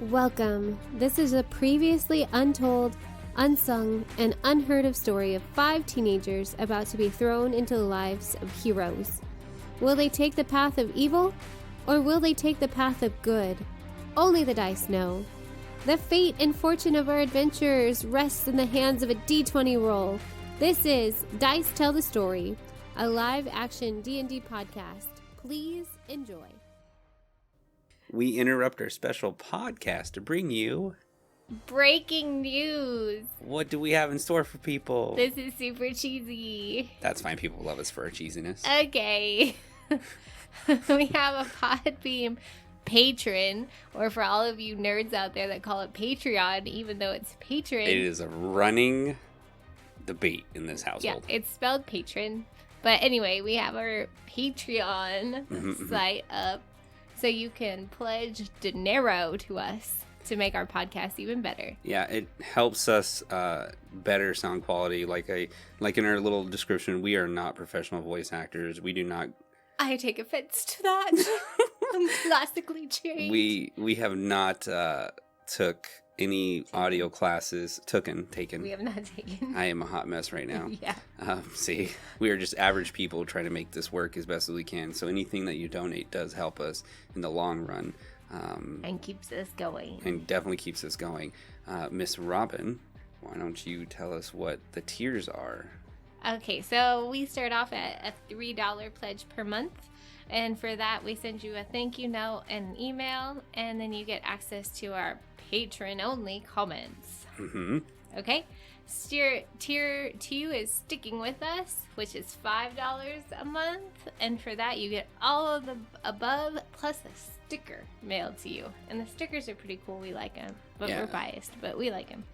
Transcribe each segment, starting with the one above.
Welcome. This is a previously untold, unsung, and unheard of story of 5 teenagers about to be thrown into the lives of heroes. Will they take the path of evil, or will they take the path of good? Only the dice know. The fate and fortune of our adventurers rests in the hands of a D20 roll. This is Dice Tell the Story, a live-action D&D podcast. Please enjoy. We interrupt our special podcast to bring you breaking news. What do we have in store for people? This is super cheesy. That's fine. People love us for our cheesiness. Okay. We have a Podbeam patron, or for all of you nerds out there that call it Patreon, even though it's patron. It is a running debate in this household. Yeah, it's spelled patron. But anyway, we have our Patreon site up. So you can pledge dinero to us to make our podcast even better. Yeah, it helps us better sound quality. Like in our little description, we are not professional voice actors. We do not. I take offense to that. I'm classically trained. We have not took any audio classes. Taken. We have not taken. I am a hot mess right now. Yeah. See, we are just average people trying to make this work as best as we can. So anything that you donate does help us in the long run. And keeps us going. And definitely keeps us going. Miss Robin, why don't you tell us what the tiers are? Okay, so we start off at a $3 pledge per month. And for that, we send you a thank you note and an email. And then you get access to our patron-only comments. Mm-hmm. Okay? Tier 2 is Sticking With Us, which is $5 a month. And for that, you get all of the above plus a sticker mailed to you. And the stickers are pretty cool. We like them. But We're biased, but we like them.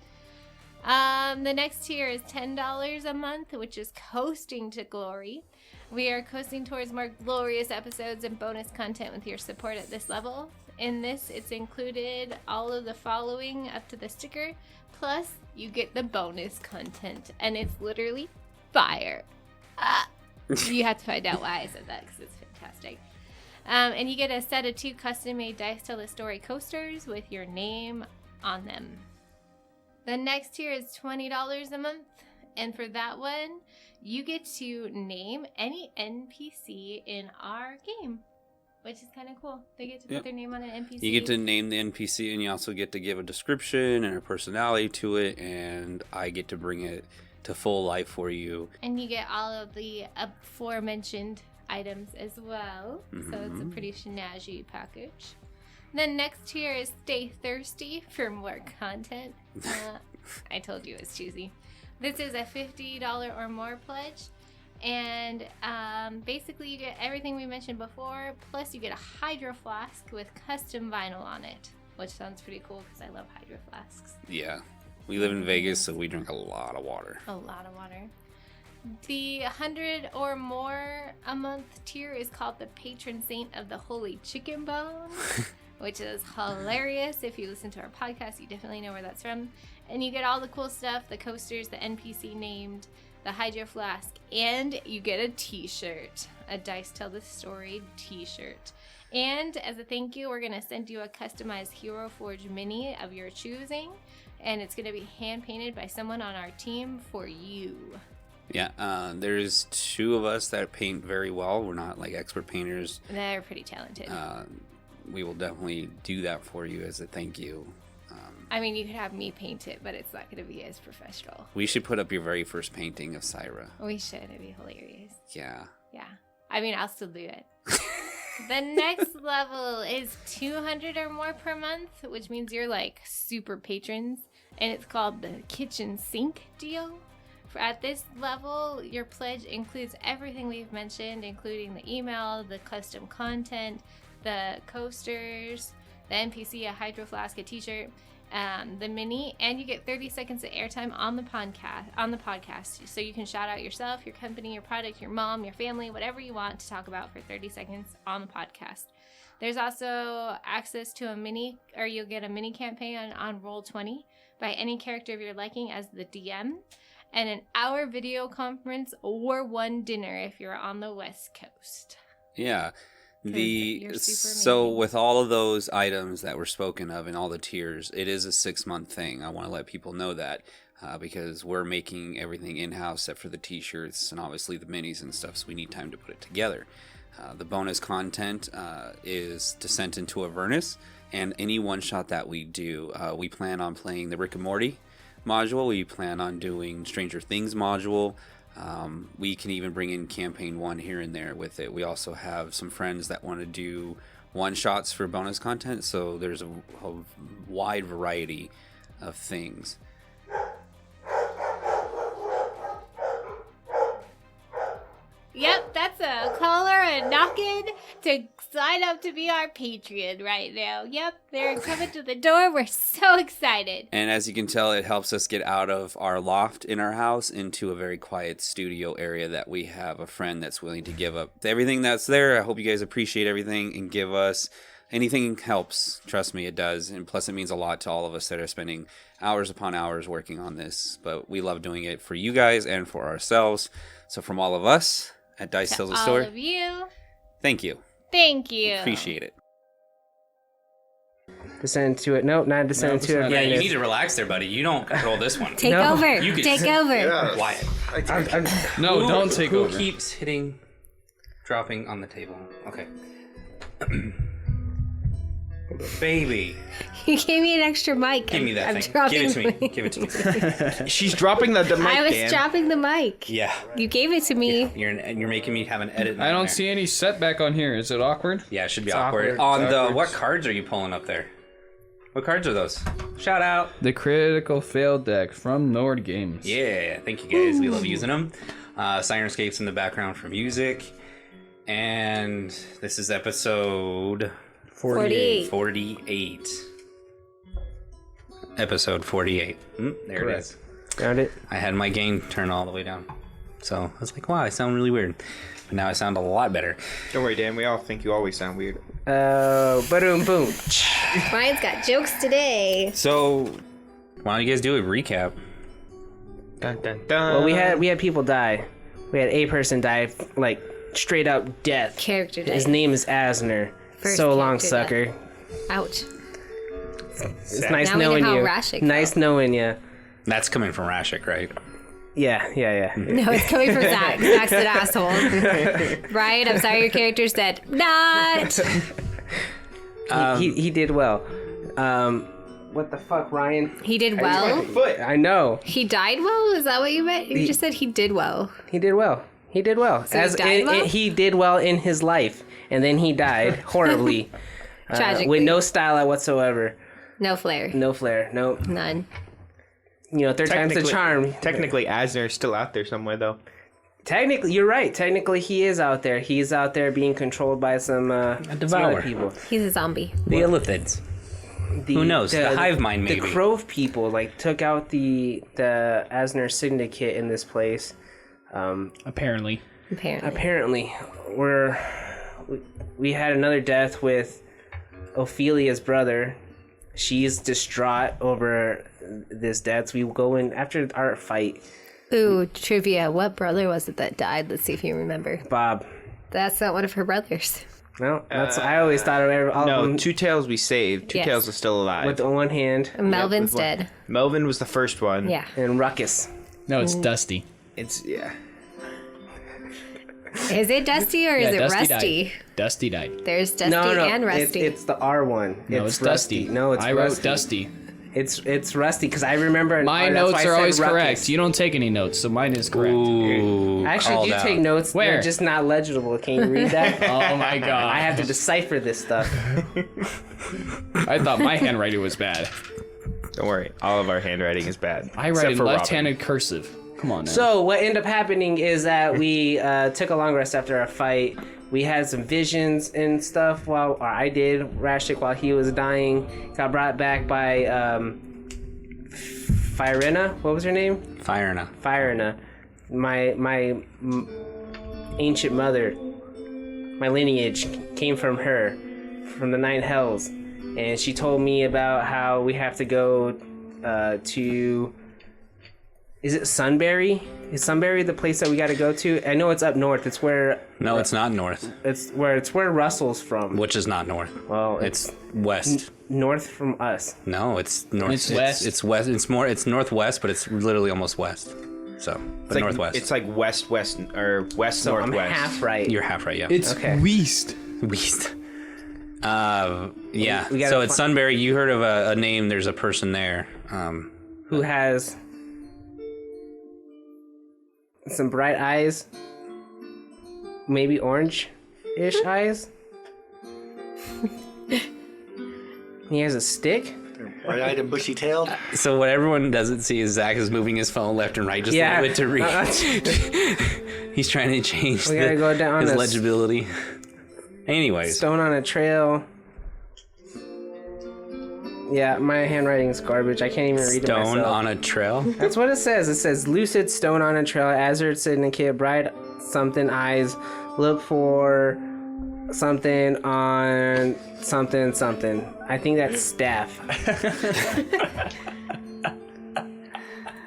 The next tier is $10 a month, which is Coasting to Glory. We are coasting towards more glorious episodes and bonus content with your support at this level. In this, it's included all of the following up to the sticker, plus you get the bonus content, and it's literally fire. You have to find out why I said that, because it's fantastic. And you get a set of 2 custom-made Dice Tell the Story coasters with your name on them. The next tier is $20 a month, and for that one, you get to name any NPC in our game, which is kind of cool. They get to put their name on an NPC. You get to name the NPC, and you also get to give a description and a personality to it, and I get to bring it to full life for you. And you get all of the aforementioned items as well, so it's a pretty snazzy package. The next tier is Stay Thirsty for more content. I told you it's cheesy. This is a $50 or more pledge. And basically you get everything we mentioned before, plus you get a hydro flask with custom vinyl on it, which sounds pretty cool because I love hydro flasks. Yeah. We live in Vegas, so we drink a lot of water. A lot of water. The 100 or more a month tier is called the Patron Saint of the Holy Chicken Bone, which is hilarious. If you listen to our podcast, you definitely know where that's from. And you get all the cool stuff, the coasters, the NPC named, the hydro flask, and you get a t-shirt, a Dice Tell the Story t-shirt. And as a thank you, we're going to send you a customized Hero Forge mini of your choosing, and it's going to be hand-painted by someone on our team for you. Yeah, there's 2 of us that paint very well. We're not like expert painters. They're pretty talented. We will definitely do that for you as a thank you. I mean, you could have me paint it, but it's not going to be as professional. We should put up your very first painting of Syra. We should. It'd be hilarious. Yeah. Yeah. I mean, I'll still do it. The next level is 200 or more per month, which means you're like super patrons, and it's called the Kitchen Sink deal. At this level, your pledge includes everything we've mentioned, including the email, the custom content, the coasters, the NPC, a hydro flask, a t-shirt, the mini, and you get 30 seconds of airtime on the podcast. So you can shout out yourself, your company, your product, your mom, your family, whatever you want to talk about for 30 seconds on the podcast. There's also access to you'll get a mini campaign on Roll20 by any character of your liking as the DM, and an hour video conference or one dinner if you're on the West Coast. Yeah. You're super So amazing. with all of those items that were spoken of and all the tiers, it is a 6-month thing. I want to let people know that because we're making everything in-house except for the t-shirts and obviously the minis and stuff, so we need time to put it together. The bonus content is Descent into Avernus, and any one-shot that we do, we plan on playing the Rick and Morty module. We plan on doing Stranger Things module. We can even bring in campaign 1 here and there with it. We also have some friends that want to do one-shots for bonus content, so there's a wide variety of things. Yep, that's a caller and knocking to sign up to be our Patreon right now. Yep, they're coming to the door. We're so excited. And as you can tell, it helps us get out of our loft in our house into a very quiet studio area that we have a friend that's willing to give up everything that's there. I hope you guys appreciate everything and give us anything helps. Trust me, it does. And plus, it means a lot to all of us that are spending hours upon hours working on this. But we love doing it for you guys and for ourselves. So from all of us at Dice Tells a All Story, of you, thank you. thank you. Appreciate it. Descend to it. Nope, not descend to it. Yeah, you need to relax there, buddy. You don't control this one. Take No. over. You can- Take over. Yeah. Quiet. No, don't take who over. Who keeps hitting, dropping on the table? Okay. Baby. You gave me an extra mic. Give me that I'm thing. dropping Give it to me. my- Give it to me. She's dropping the mic, I was Dan. dropping the mic. Yeah. You gave it to me. You're making me have an edit. I don't nightmare. see any setback on here. Is it awkward? Yeah, it should be It's awkward. awkward. On It's the awkward. what cards are you pulling up there? What cards are those? Shout out. The critical fail deck from Nord Games. Yeah, thank you guys. We love using them. Sirenscape's in the background for music. And this is episode 48. 48. Episode 48. There Correct. it is. Found it. I had my gain turned all the way down. So I was like, wow, I sound really weird. But now I sound a lot better. Don't worry, Dan. We all think you always sound weird. Boom, boom. Ryan's got jokes today. So why don't you guys do a recap? Dun dun dun. Well, we had people die. We had a person die, like straight up death. Character His day. name is Asner. First So long, character sucker. Ouch. It's nice Now we know knowing how you. Rashik Nice knowing you. That's coming from Rashik, right? Yeah. No, it's coming from Zach. Zach's an asshole. Ryan, I'm sorry your character's dead. Not. He did well. What the fuck, Ryan? He did well. Foot. I know. He died well? Is that what you meant? You just said he did well. He did well. He did well. So he died well? He did well in his life, and then he died horribly. Tragically. With no style whatsoever. No flair. No flair. No. None. You know, third time's the charm. Technically, Asner's still out there somewhere, though. Technically, you're right. Technically, he is out there. He's out there being controlled by some other devourer. people. He's a zombie. The Illithids. Who knows? The hive mind, maybe. The Crove people like took out the Asner syndicate in this place. Apparently. Apparently. We had another death with Ophelia's brother. She's distraught over this death. So we go in after our fight. Ooh, trivia. What brother was it that died? Let's see if you remember. Bob. That's not one of her brothers. No, that's I always thought of all of No, them Two Tails we saved. Two Yes. Tails is still alive. with the one hand Melvin's with one- dead. Melvin was the first one. Yeah. and Ruckus. No, it's Dusty. It's, yeah. Is it Dusty or is it Dusty Rusty? died. Dusty died. There's Dusty No, and Rusty. It's the R one. No, it's Dusty. No, it's I Rusty. wrote Dusty. It's Rusty because I remember. My that's why notes I are said always Ruckus. correct. You don't take any notes, so mine is correct. Ooh, I actually called do out. take notes. Where? They're just not legible. Can you read that? Oh my god. I have to decipher this stuff. I thought my handwriting was bad. Don't worry. All of our handwriting is bad. I write except in for Robin. left-handed cursive. Come on now. So what ended up happening is that we took a long rest after our fight. We had some visions and stuff or I did. Rashik, while he was dying, got brought back by Firena. What was her name? Firena. Firena. My ancient mother. My lineage came from her, from the Nine Hells. And she told me about how we have to go to Is it Sunberry? Is Sunberry the place that we got to go to? I know it's up north. It's where No, it's not north, it's where Russell's from. which is not north. Well, It's west. north from us. No, it's north. It's west. It's west. It's northwest, but it's literally almost west. So, but Like, northwest. It's like west or west So I'm northwest. half right. You're half right, yeah. It's Okay. west. West. Yeah. We gotta So it's Sunberry. You heard of a name. There's a person there. Who has some bright eyes, maybe orange-ish eyes. He has a stick. Bright-eyed and bushy-tailed. So what everyone doesn't see is Zach is moving his phone left and right just a little bit to read. He's trying to change We gotta go down his this legibility. Anyways, stone on a trail. Yeah, my handwriting is garbage. I can't even read it myself. stone on a trail. That's what it says. It says Lucid stone on a trail. Azure syndicate bright something eyes. Look for something on something something. I think that's staff.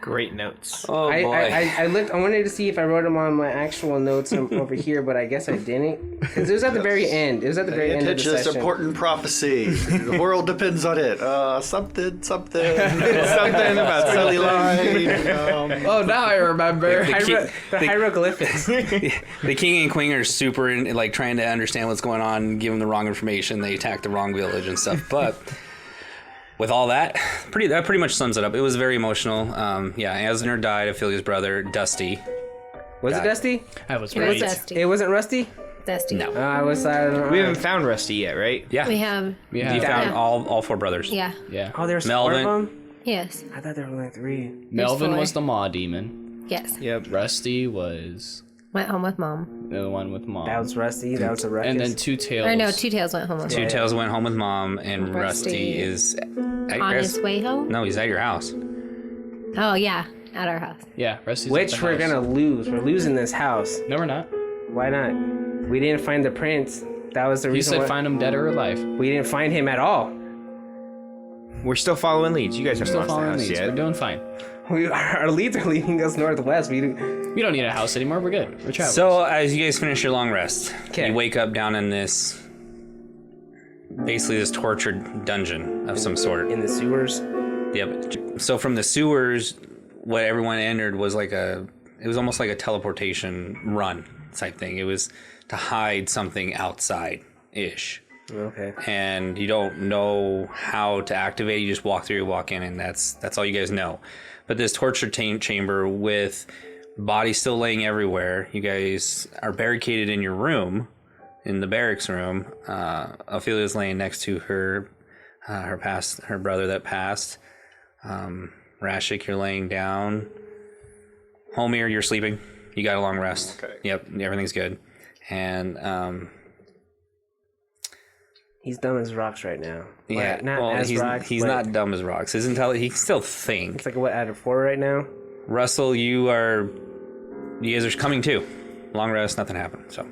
Great notes. Oh boy. I looked. I wanted to see if I wrote them on my actual notes over here, but I guess I didn't. Because it was at the very end. It was at the very end of the Attention, this session. important prophecy. The world depends on it. Something. Something about Silly something. line. Oh, now I remember. The hieroglyphics. The king and queen are super in, like trying to understand what's going on, give them the wrong information. They attack the wrong village and stuff. But with all that, that pretty much sums it up. It was very emotional. Yeah, Asner died. Ophelia's brother, Dusty. Was it Dusty? I was It was right. Dusty. It wasn't Rusty? Dusty. No. I was. I don't know. We haven't found Rusty yet, right? Yeah. We have. Yeah. You found Yeah. all four brothers. Yeah. Yeah. Oh, there's Melvin. 4 of them? Yes. I thought there were like 3. Melvin four. was the Maw Demon. Yes. Yep. Rusty was Went home with mom. the one with Mom. That was Rusty. That was a ruckus. and then Two Tails. Or no, Two Tails went home with Two mom. Tails went home with mom, and Rusty Rusty is On his way home? No, he's at your house. Oh, yeah. At our house. Yeah, Rusty's at Which the we're house. gonna lose. We're losing this house. No, we're not. Why not? We didn't find the prince. That was the You reason said why. find him dead or alive. We didn't find him at all. We're still following leads. You guys haven't Still lost the following house these. yet. We're doing fine. Our leads are leading us northwest. We don't need a house anymore. We're good. We're traveling. So as you guys finish your long rest, 'Kay. you wake up down in this, basically this tortured dungeon of some sort. in the sewers. Yep. So from the sewers, what everyone entered was it was almost like a teleportation run type thing. It was to hide something outside-ish. Okay. And you don't know how to activate. You just walk through, walk in, and that's all you guys know. But this torture chamber with bodies still laying everywhere. You guys are barricaded in your room, in the barracks room. Ophelia's laying next to her brother that passed. Rashik, you're laying down. Homir, you're sleeping. You got a long rest. Okay. Yep, everything's good. And He's dumb as rocks right now. yeah, Not well, as he's rocks. he's but not dumb as rocks. He can still think. It's like what out of 4 right now. Russell, you guys are coming too. Long rest, nothing happened. So,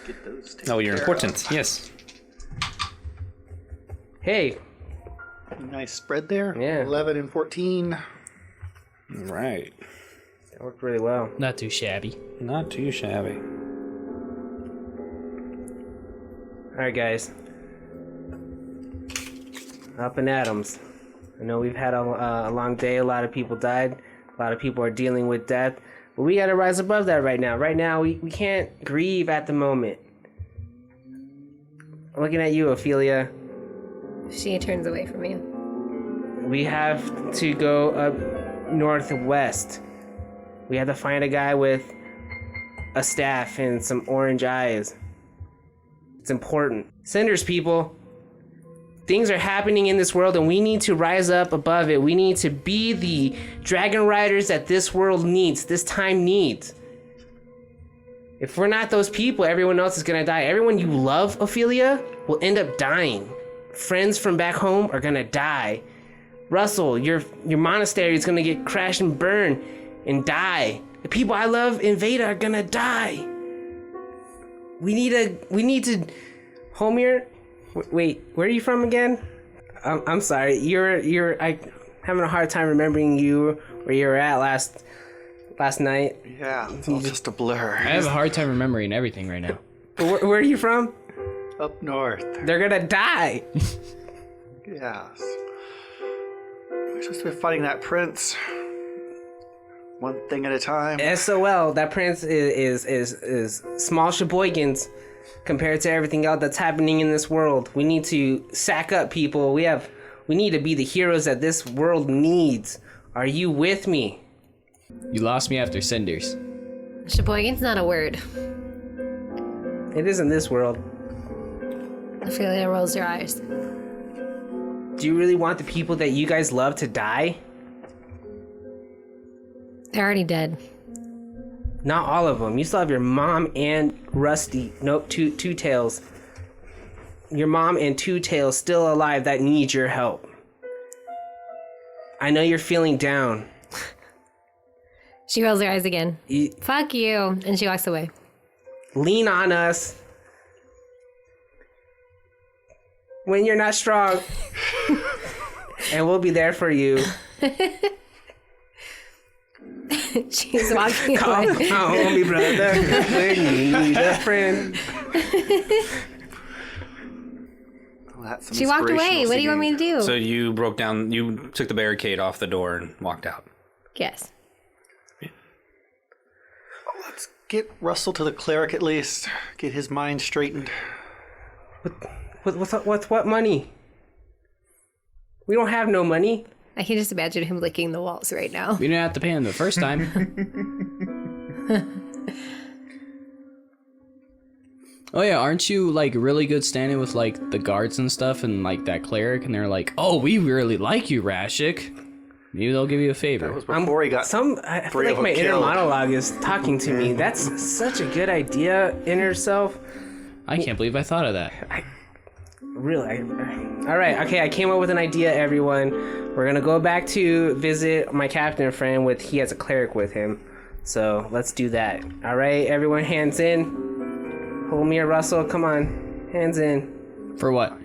Get those taken oh, you're care important. Yes. Hey, of. Nice spread there. Yeah. 11 and 14. Right. that worked really well. Not too shabby. Not too shabby. All right, guys. Up and Adams. I know we've had a long day. A lot of people died. A lot of people are dealing with death. But we got to rise above that right now. Right now, we can't grieve at the moment. I'm looking at you, Ophelia. She turns away from you. We have to go up northwest. We have to find a guy with a staff and some orange eyes. It's important. Cinders, people. Things are happening in this world and we need to rise up above it. We need to be the dragon riders that this world needs, this time needs. If we're not those people, everyone else is gonna die. Everyone you love, Ophelia, will end up dying. Friends from back home are gonna die. Russell, your monastery is gonna get crashed and burned and die. The people I love in Veda are gonna die. We need to, Homir. Wait, where are you from again? I'm sorry. having a hard time remembering you where you were at last night. Yeah, it's all just a blur. I have a hard time remembering everything right now. Where are you from? Up north. They're gonna die. Yes. We're supposed to be fighting that prince. One thing at a time. SOL. That prince is small sheboygans compared to everything else that's happening in this world. We need to sack up, people. We need to be the heroes that this world needs. Are you with me? You lost me after Cinders. Sheboygan's not a word. It isn't this world. Ophelia rolls her eyes. Do you really want the people that you guys love to die? They're already dead. Not all of them. You still have your mom and Rusty. Nope, Two Tails. Your mom and Two Tails still alive that need your help. I know you're feeling down. She rolls her eyes again. Fuck you. And she walks away. Lean on us when you're not strong. And we'll be there for you. She's walking Call away. me brother when you need a friend. Well, that's some She walked away. inspirational What do you want me singing. to do? So you took the barricade off the door and walked out. Yes. Let's get Russell to the cleric at least. Get his mind straightened. What money? We don't have no money. I can just imagine him licking the walls right now. We didn't have to pay him the first time. Oh yeah, aren't you like really good standing with like the guards and stuff and like that cleric? And they're like, "Oh, we really like you, Rashik. Maybe they'll give you a favor." That was before he got I feel three like of them my inner killed. monologue is talking to me. That's such a good idea, inner self. I can't believe I thought of that. Really? All right. Okay, I came up with an idea, everyone. We're gonna go back to visit my captain friend he has a cleric with him. So let's do that. All right, everyone, hands in. Hold me or Russell. Come on, hands in. For what?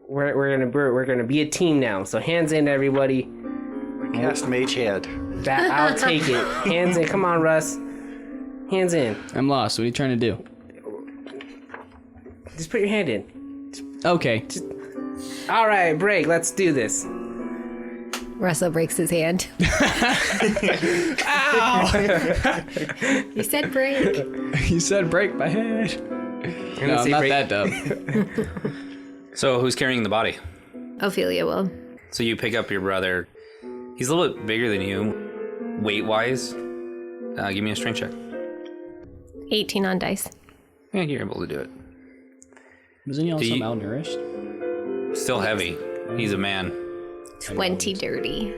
We're gonna be a team now. So hands in, everybody. Cast Mage Head. That I'll take it. Hands in. Come on, Russ. Hands in. I'm lost. What are you trying to do? Just put your hand in. Okay. All right, break. Let's do this. Russell breaks his hand. You said break. You said break my head. No, I'm say not break. that dumb. So who's carrying the body? Ophelia will. So you pick up your brother. He's a little bit bigger than you, weight-wise. Give me a strength check. 18 on dice. Yeah, you're able to do it. Wasn't he also you- malnourished? Still heavy. He's a man. 20 dirty.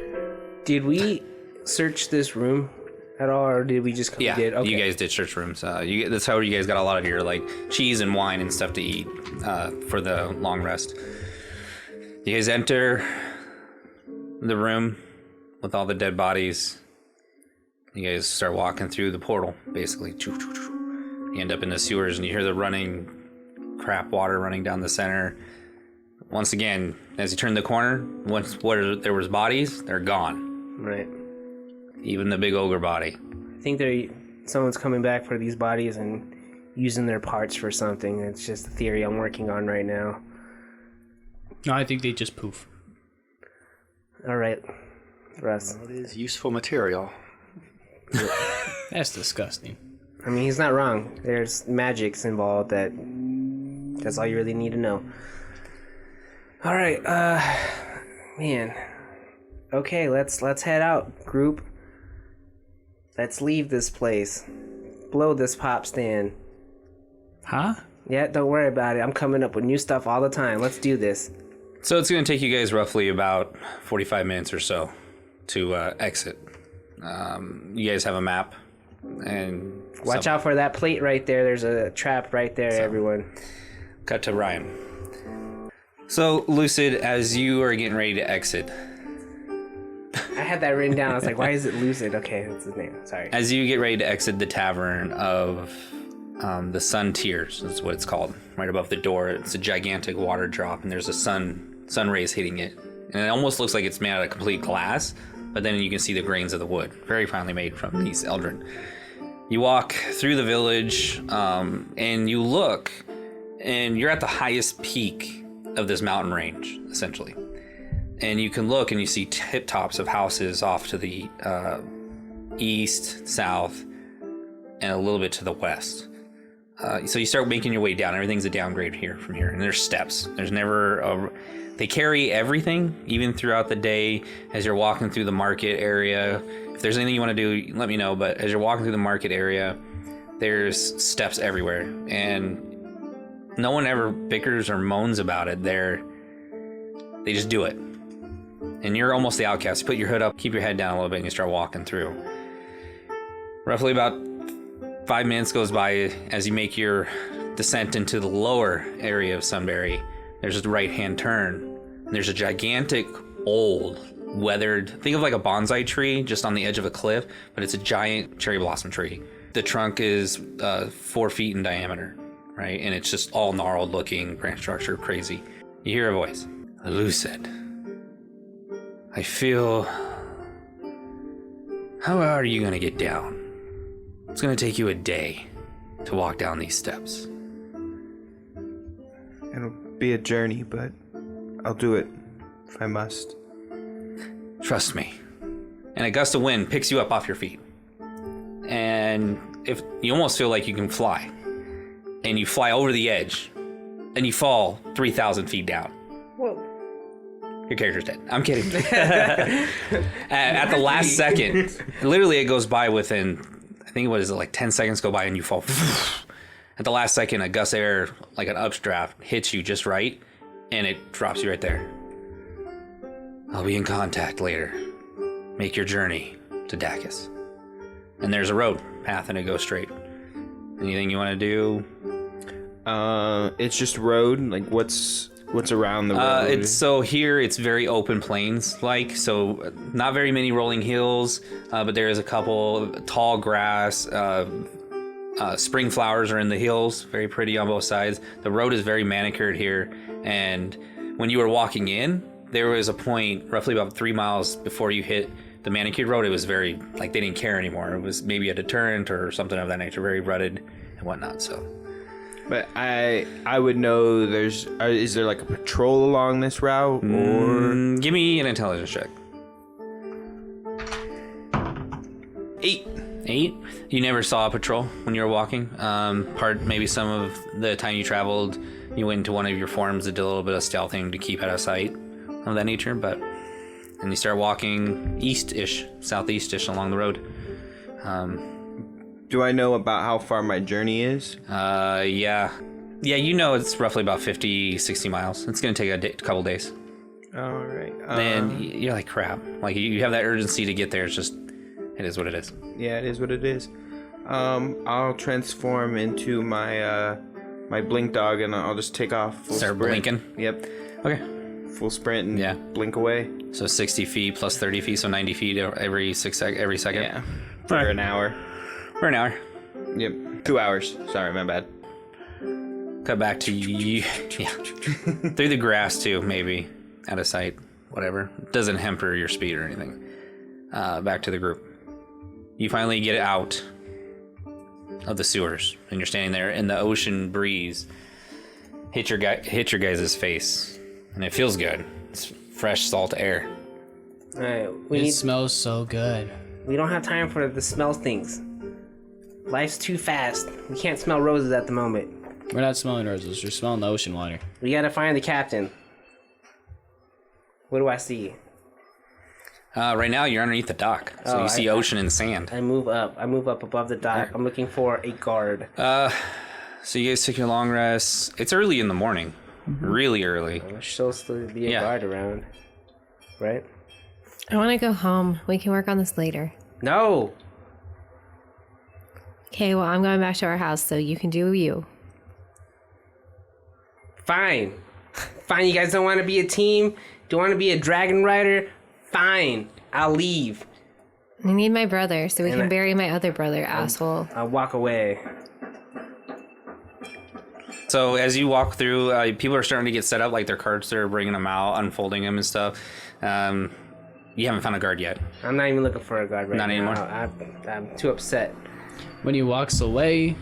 Did we search this room at all, or did we just come? Yeah, We did? Okay. you guys did church rooms. That's how you guys got a lot of your like cheese and wine and stuff to eat for the long rest. You guys enter the room with all the dead bodies. You guys start walking through the portal, basically. You end up in the sewers, and you hear the running crap water running down the center. Once again, as you turn the corner, once where there was bodies, they're gone. Right. Even the big ogre body. I think someone's coming back for these bodies and using their parts for something. It's just a theory I'm working on right now. No, I think they just poof. All right, Russ. It is useful material. That's disgusting. I mean, he's not wrong. There's magics involved. That's all you really need to know. All right, man. Okay, let's head out, group. Let's leave this place. Blow this pop stand. Huh? Yeah, don't worry about it. I'm coming up with new stuff all the time. Let's do this. So it's going to take you guys roughly about 45 minutes or so to exit. You guys have a map. And Watch out for that plate right there. There's a trap right there, everyone. Cut to Ryan. So, Lucid, as you are getting ready to exit, I had that written down. I was like, why is it Lucid? Okay, that's his name. Sorry. as you get ready to exit the tavern of the Sun Tears, that's what it's called, right above the door, it's a gigantic water drop, and there's a sun rays hitting it And it almost looks like it's made out of complete glass, but then you can see the grains of the wood. Very finely made from these Eldrin. You walk through the village, and you look, and you're at the highest peak of this mountain range, essentially. And you can look and you see tip tops of houses off to the east, south, and a little bit to the west. So you start making your way down. Everything's a downgrade here from here, and there's steps. There's never they carry everything, even throughout the day as you're walking through the market area. If there's anything you want to do, let me know. But as you're walking through the market area, there's steps everywhere, and no one ever bickers or moans about it. They just do it. And you're almost the outcast. You put your hood up, keep your head down a little bit, and you start walking through. Roughly about 5 minutes goes by as you make your descent into the lower area of Sunberry. There's a right-hand turn. And there's a gigantic, old, weathered, think of like a bonsai tree just on the edge of a cliff, but it's a giant cherry blossom tree. The trunk is 4 feet in diameter, right? And it's just all gnarled looking, branch structure, crazy. You hear a voice. Lucid. I feel... How are you gonna get down? It's gonna take you a day to walk down these steps. It'll be a journey, but I'll do it if I must. Trust me. And a gust of wind picks you up off your feet. And if you almost feel like you can fly. And you fly over the edge. And you fall 3,000 feet down. Whoa. Your character's dead. I'm kidding. At the last second, literally it goes by within, I think it was like 10 seconds go by and you fall. At the last second, a gust of air, like an updraft, hits you just right, and it drops you right there. I'll be in contact later. Make your journey to Dacus. And there's a road path, and it goes straight. Anything you want to do? It's just road. Like what's around the road? It's very open plains, like, so not very many rolling hills, but there is a couple tall grass. Spring flowers are in the hills, very pretty on both sides. The road is very manicured here, and when you were walking in, there was a point roughly about 3 miles before you hit the manicured road. It was very, like, they didn't care anymore. It was maybe a deterrent or something of that nature, very rutted and whatnot, so. But I would know is there like a patrol along this route, or Give me an intelligence check. 8. 8? You never saw a patrol when you were walking. Maybe some of the time you traveled, you went into one of your forms that did a little bit of stealthing to keep out of sight of that nature, and you start walking east-ish, southeast-ish along the road. Do I know about how far my journey is? Yeah, you know it's roughly about 50, 60 miles. It's going to take a couple days. All right. Then you're like, crap. Like, you have that urgency to get there. It's just, it is what it is. Yeah, it is what it is. I'll transform into my my blink dog, and I'll just take off. Start sprint. blinking? Yep. Okay. Full sprint and Yeah. blink away. So 60 feet plus 30 feet, so 90 feet every second. Yeah. For Alright. an hour. For an hour. Yep. 2 hours. Sorry, my bad. Cut back to you. Yeah. Through the grass, too, maybe. Out of sight. Whatever. Doesn't hamper your speed or anything. Back to the group. You finally get out of the sewers, and you're standing there, and the ocean breeze hit your guys' face, and it feels good. It's fresh salt air. All right, It smells so good. we don't have time for the smell things. Life's too fast. We can't smell roses at the moment. We're not smelling roses. We're smelling the ocean water. We gotta find the captain. What do I see? Right now, you're underneath the dock, so Oh, you see ocean and sand. I move up. I move up above the dock. I'm looking for a guard. So you guys take your long rest. It's early in the morning. Really early. There's supposed to be a Yeah. guard around, right? I want to go home. We can work on this later. No. Okay, well, I'm going back to our house, so you can do you. Fine. Fine. You guys don't want to be a team? Don't want to be a dragon rider? Fine. I'll leave. I need my brother, so we And can I- bury my other brother, asshole. I'll walk away. So as you walk through, people are starting to get set up, like their carts. They're bringing them out, unfolding them and stuff. You haven't found a guard yet. I'm not even looking for a guard right now. Not anymore? I'm too upset. When he walks away,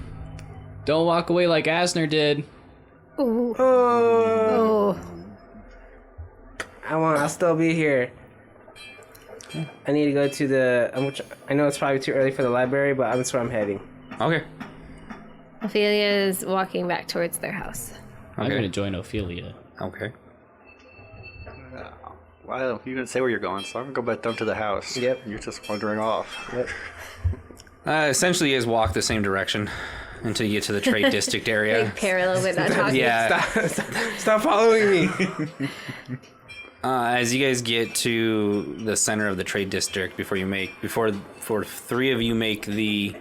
don't walk away like Asner did. Ooh. Oh. Oh. I'll still be here. I need to go to the. I know it's probably too early for the library, but that's where I'm heading. Okay. Ophelia is walking back towards their house. I'm Okay. gonna join Ophelia. Okay. Well, you didn't say where you're going, so I'm gonna go back down to the house. Yep. You're just wandering off. Yep. Essentially, is walk the same direction until you get to the trade district area. Like parallel but not talking. Yeah. Stop following me. As you guys get to the center of the trade district, before three of you make the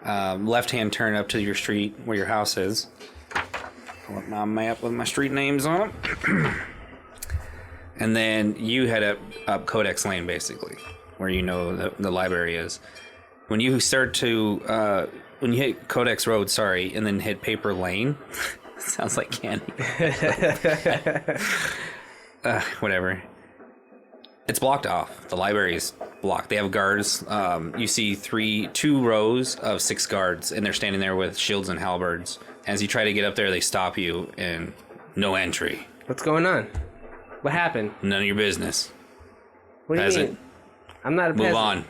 left-hand turn up to your street where your house is. Pull up my map with my street names on them. And then you head up Codex Lane, basically, where you know the library is. When you start to, when you hit Codex Road, and then hit Paper Lane, sounds like candy. Whatever. It's blocked off. The library is blocked. They have guards. You see two rows of 6 guards, and they're standing there with shields and halberds. As you try to get up there, they stop you, and no entry. What's going on? What happened? None of your business. What do you Peasant. mean? I'm not a Move peasant.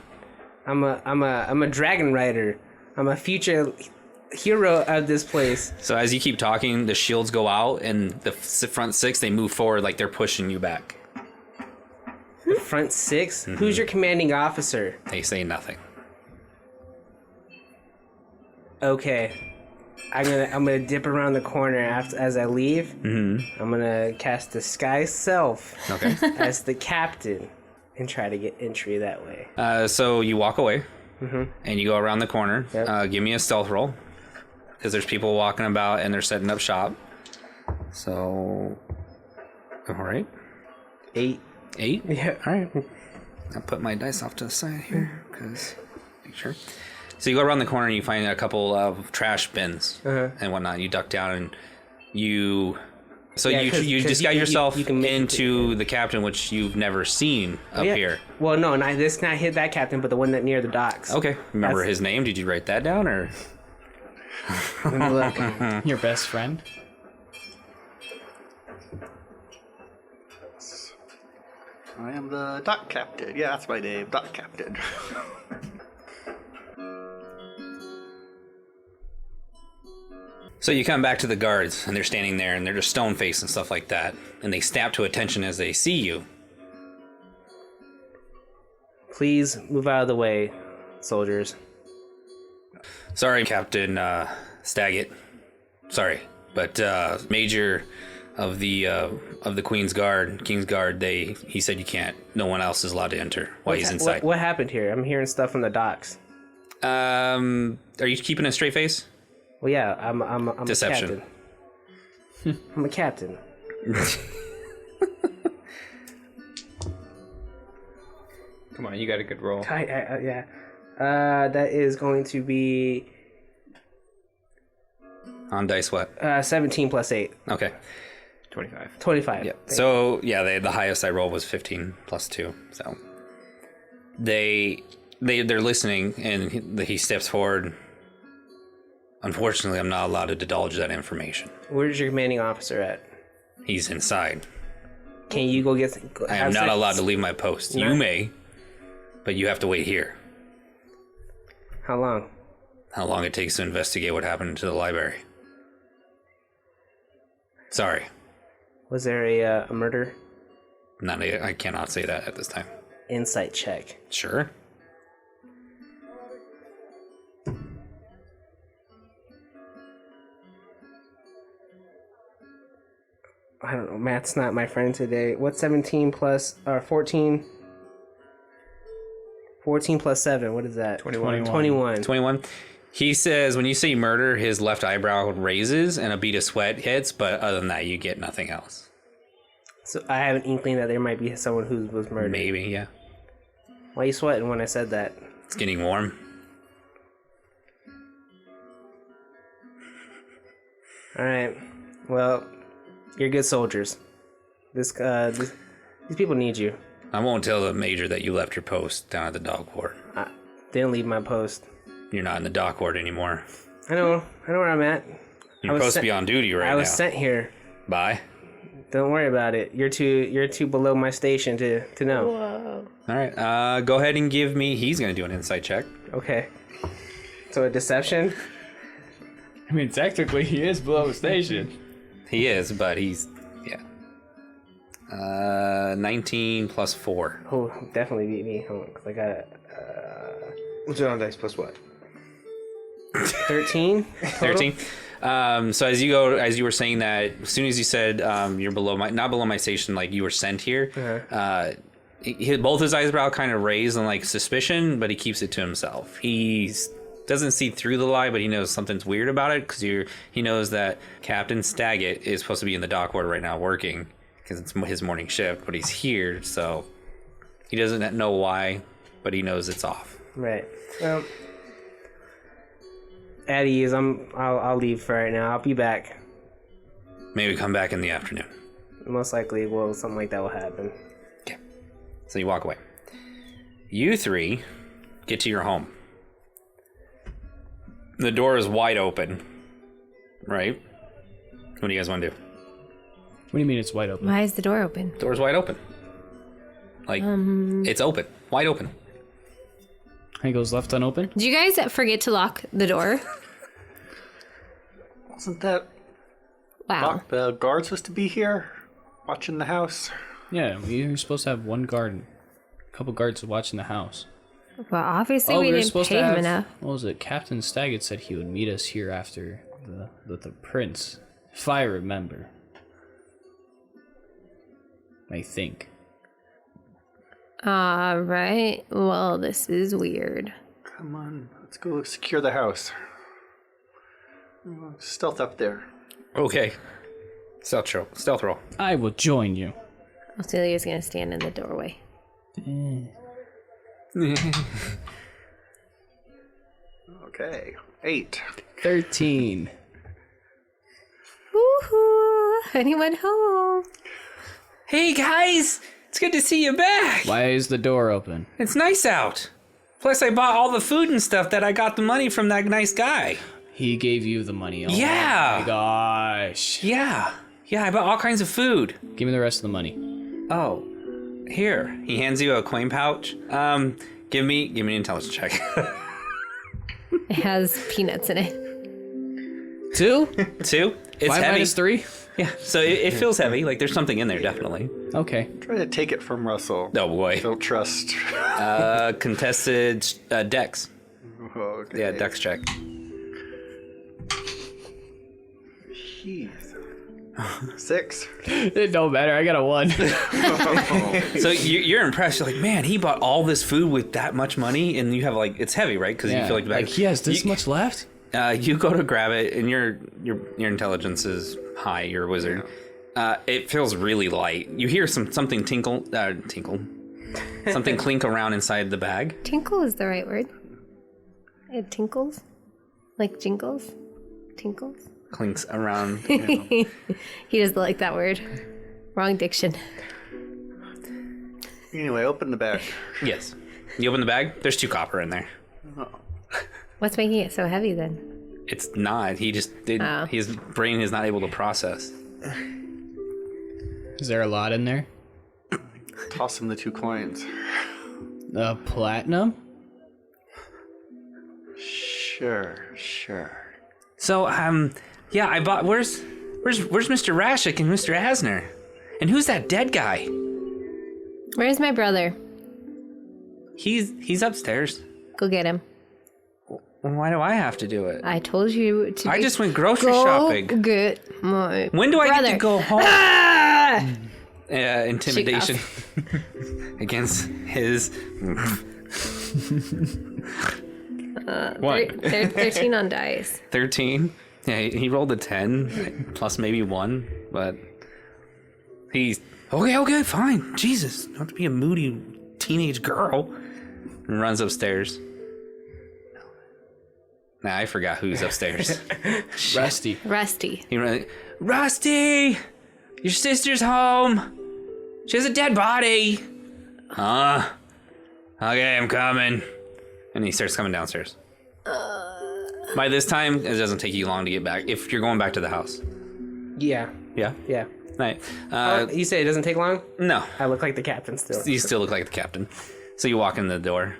on. I'm a dragon rider. I'm a future hero of this place. So as you keep talking, the shields go out, and the front 6, they move forward like they're pushing you back. The front 6? Who's your commanding officer? They say nothing. Okay. I'm gonna dip around the corner as I leave. Mm-hmm. I'm gonna cast Disguise Self Okay. as the captain and try to get entry that way. So you walk away, and you go around the corner. Yep. Give me a stealth roll, because there's people walking about and they're setting up shop. So, all right. 8. 8? Yeah. All right. I'll put my dice off to the side here, because make sure. So you go around the corner and you find a couple of trash bins and whatnot. You duck down and you... So Yeah, you 'cause disguise yourself you can make into the captain, which you've never seen up here. Well, no, this not hit that captain, but the one that near the docks. Okay. Remember That's- his name? Did you write that down, or...? Let me look. Your best friend? I am the dock captain. Yeah, that's my name, dock captain. So you come back to the guards, and they're standing there, and they're just stone-faced and stuff like that. And they snap to attention as they see you. Please move out of the way, soldiers. Sorry, Captain Staggett. Sorry, but Major of the Queen's Guard, King's Guard, he said you can't. No one else is allowed to enter while he's inside. What happened here? I'm hearing stuff from the docks. Are you keeping a straight face? Well, yeah, I'm Deception. a captain. I'm a captain. Come on, you got a good roll. Yeah. That is going to be On dice what? 17 plus 8. Okay. 25. 25. Yeah. So yeah, the highest I rolled was 15 plus 2. So they're listening, and he steps forward. Unfortunately, I'm not allowed to divulge that information. Where's your commanding officer at? He's inside. Can you go get... I am not allowed to leave my post. You may, but you have to wait here. How long? How long it takes to investigate what happened to the library. Sorry. Was there a murder? I cannot say that at this time. Insight check. Sure. I don't know. Math's not my friend today. What's 17 plus... Or 14... 14 plus 7. What is that? 21. 21. 21. He says when you say murder, his left eyebrow raises and a bead of sweat hits, but other than that, you get nothing else. So I have an inkling that there might be someone who was murdered. Maybe, yeah. Why are you sweating when I said that? It's getting warm. All right. Well, you're good soldiers. These people need you. I won't tell the major that you left your post down at the dock ward. I didn't leave my post. You're not in the dock ward anymore. I know where I'm at. You're supposed to be on duty right now. I was sent here. Bye. Don't worry about it. You're too below my station to know. Whoa. All right. Go ahead and give me. He's gonna do an insight check. Okay. So a deception. I mean, technically, he is below station. He is, but he's 19 plus 4. Oh, definitely beat me. Hold on, 'cause I got What's it on dice plus what? 13. 13. So as you were saying that, as soon as you said you're not below my station, like you were sent here, both his eyebrow kind of raised in like suspicion, but he keeps it to himself. He doesn't see through the lie, but he knows something's weird about it because he knows that Captain Staggett is supposed to be in the dock ward right now working because it's his morning shift, but he's here, so he doesn't know why, but he knows it's off. Right. Well, at ease. I'll leave for right now. I'll be back. Maybe come back in the afternoon. Most likely, something like that will happen. Okay. So you walk away. You three get to your home. The door is wide open, right? What do you guys want to do? What do you mean it's wide open? Why is the door open? Door's wide open. Like, it's open. Wide open. It goes left unopen? Did you guys forget to lock the door? Wasn't that Wow. the guard supposed to be here watching the house? Yeah, you're supposed to have one guard. A couple guards watching the house. Well, obviously Oh, we we were didn't supposed pay to him have, enough. what was it? Captain Staggett said he would meet us here after the prince. If I remember. I think. Alright. Well, this is weird. Come on, let's go secure the house. Stealth up there. Okay. Stealth roll. I will join you. Celia's gonna stand in the doorway. Okay, 8. 13. Woohoo! Anyone home? Hey guys! It's good to see you back! Why is the door open? It's nice out. Plus I bought all the food and stuff that I got the money from that nice guy. He gave you the money. Oh Yeah. my gosh. Yeah, I bought all kinds of food. Give me the rest of the money. Oh, here. He hands you a coin pouch. Give me an intelligence check. It has peanuts in it. 2? 2. It's 5 heavy. minus 3? Yeah, so it feels heavy. Like there's something in there, definitely. Okay. Try to take it from Russell. Oh boy. Don't trust. Contested dex. Okay. Yeah, dex check. Jeez. 6. It don't matter. I got a 1. So you're impressed. You're like, man, he bought all this food with that much money, and you have like it's heavy, right? Because you feel like the bag. he has this much left? You go to grab it, and your intelligence is high. You're a wizard. It feels really light. You hear something tinkle, something clink around inside the bag. Tinkle is the right word. It tinkles? Like jingles? Tinkles? Clinks around. He doesn't like that word. Wrong diction. Anyway, open the bag. Yes. You open the bag. There's 2 copper in there. What's making it so heavy then? It's not. He just did. Oh. His brain is not able to process. Is there a lot in there? Toss him the 2 coins. Platinum? Sure. So, yeah, I bought. Where's Mr. Rashik and Mr. Asner? And who's that dead guy? Where's my brother? He's upstairs. Go get him. Why do I have to do it? I told you to. I just went grocery shopping. Get my When do I brother. get to go home? Ah! Intimidation against his. What? 13 on dice. 13. Yeah, he rolled a 10 plus maybe 1, but he's okay, fine. Jesus, don't have to be a moody teenage girl. And runs upstairs. Nah, I forgot who's upstairs. Rusty. Rusty. He ran, Rusty! Your sister's home! She has a dead body! Huh? Okay, I'm coming. And he starts coming downstairs. By this time, it doesn't take you long to get back, if you're going back to the house. Yeah. Yeah? Yeah. Right. You say it doesn't take long? No. I look like the captain still. You still look like the captain. So you walk in the door.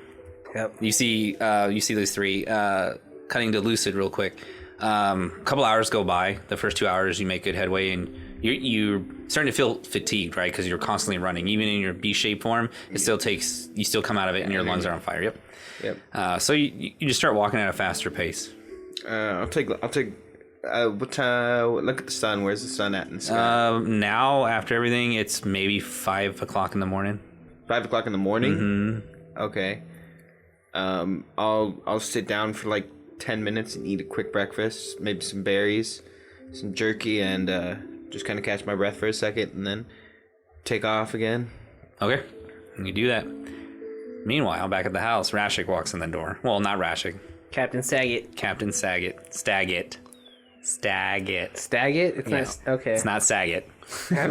Yep. You see those three cutting to Lucid real quick. A couple hours go by. The first 2 hours, you make good headway, and you're starting to feel fatigued, right? Because you're constantly running. Even in your B-shaped form, it still takes. You still come out of it, and your lungs are on fire. Yep. So you just start walking at a faster pace. I'll take. What time? Look at the sun. Where's the sun at in the sky? Now, after everything, it's maybe 5 o'clock in the morning. 5 o'clock in the morning. Mm-hmm. Okay. I'll sit down for like 10 minutes and eat a quick breakfast, maybe some berries, some jerky, and just kind of catch my breath for a second, and then take off again. Okay, you do that. Meanwhile, back at the house, Rashik walks in the door. Well, not Rashik. Captain Saget. Captain Saget. Staggit. Staggit? It's Yeah. not. Okay. It's not Saget. I'm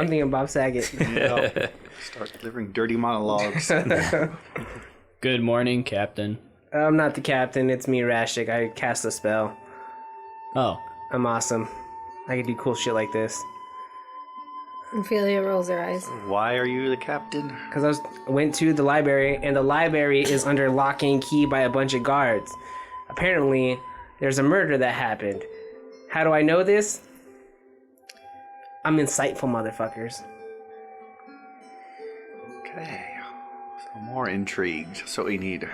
thinking Bob Saget. No. Start delivering dirty monologues. Good morning, Captain. I'm not the captain. It's me, Rashik. I cast a spell. Oh. I'm awesome. I can do cool shit like this. Ophelia rolls her eyes. Why are you the captain? Because went to the library, and the library is under lock and key by a bunch of guards. Apparently, there's a murder that happened. How do I know this? I'm insightful, motherfuckers. Okay. So more intrigue. That's what we need.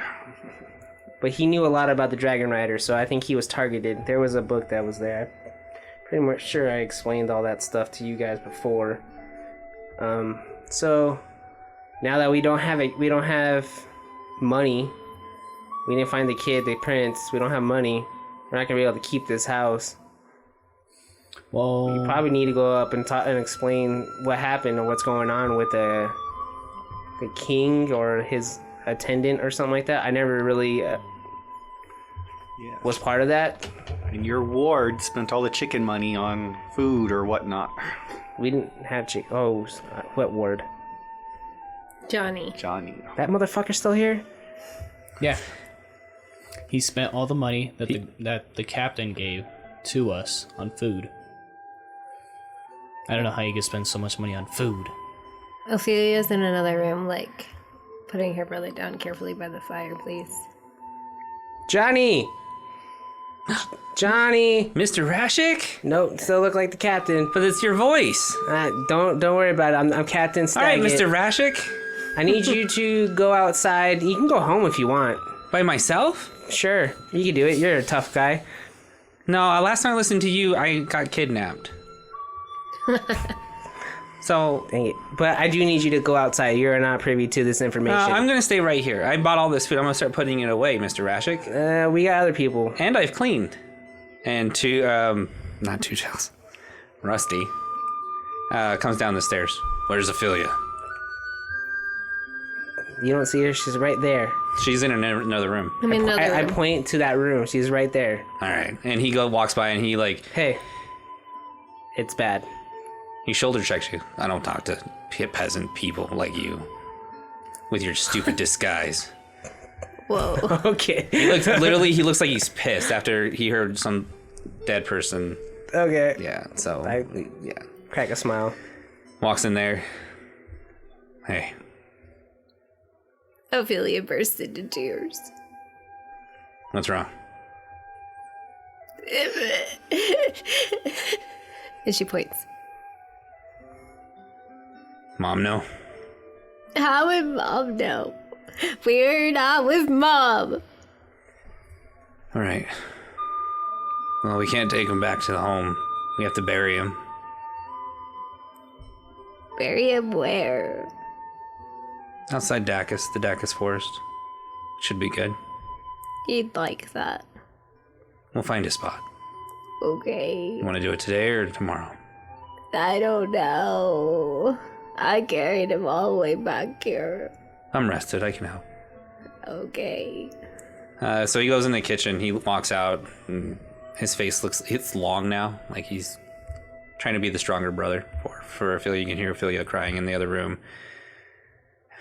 But he knew a lot about the Dragon Rider, so I think he was targeted. There was a book that was there. I'm pretty much sure I explained all that stuff to you guys before. So now that we don't have money. We didn't find the kid, the prince. We don't have money. We're not gonna be able to keep this house. Well, You probably need to go up and talk and explain what happened or what's going on with the king or his attendant or something like that. I never really was part of that. And your ward spent all the chicken money on food or whatnot. We didn't have Oh, what ward? Johnny. Johnny. That motherfucker's still here? yeah. He spent all the money that the captain gave to us on food. I don't know how you could spend so much money on food. Ophelia's in another room, like, putting her brother down carefully by the fireplace. Johnny! Johnny! Mr. Rashik? Nope, still look like the captain. But it's your voice. Don't worry about it. I'm Captain Staggett. All right, Mr. Rashik. I need you to go outside. You can go home if you want. By myself? Sure, you can do it. You're a tough guy. No, last time I listened to you, I got kidnapped. So, Dang it. But I do need you to go outside. You're not privy to this information. I'm going to stay right here. I bought all this food. I'm going to start putting it away, Mr. Rashik. We got other people. And I've cleaned. And not two shells. Rusty comes down the stairs. Where's Ophelia? You don't see her? She's right there. She's in another room. I'm in another I room. point to that room. She's right there. All right. And he walks by and he Hey, it's bad. he shoulder checks you. I don't talk to peasant people like you with your stupid disguise. Whoa. Okay. He looks like he's pissed after he heard some dead person. Okay. Yeah. So yeah. Crack a smile. Walks in there. Hey. Ophelia bursts into tears. What's wrong? And she points. Mom, no? How would Mom know? We're not with Mom. All right. Well, we can't take him back to the home. We have to bury him. Bury him where? Outside Dacus, the Dacus Forest. Should be good. He'd like that. We'll find a spot. Okay. You want to do it today or tomorrow? I don't know. I carried him all the way back here. I'm rested. I can help. Okay. So he goes in the kitchen. He walks out. And his face it's long now. Like he's trying to be the stronger brother for Ophelia. You can hear Ophelia crying in the other room.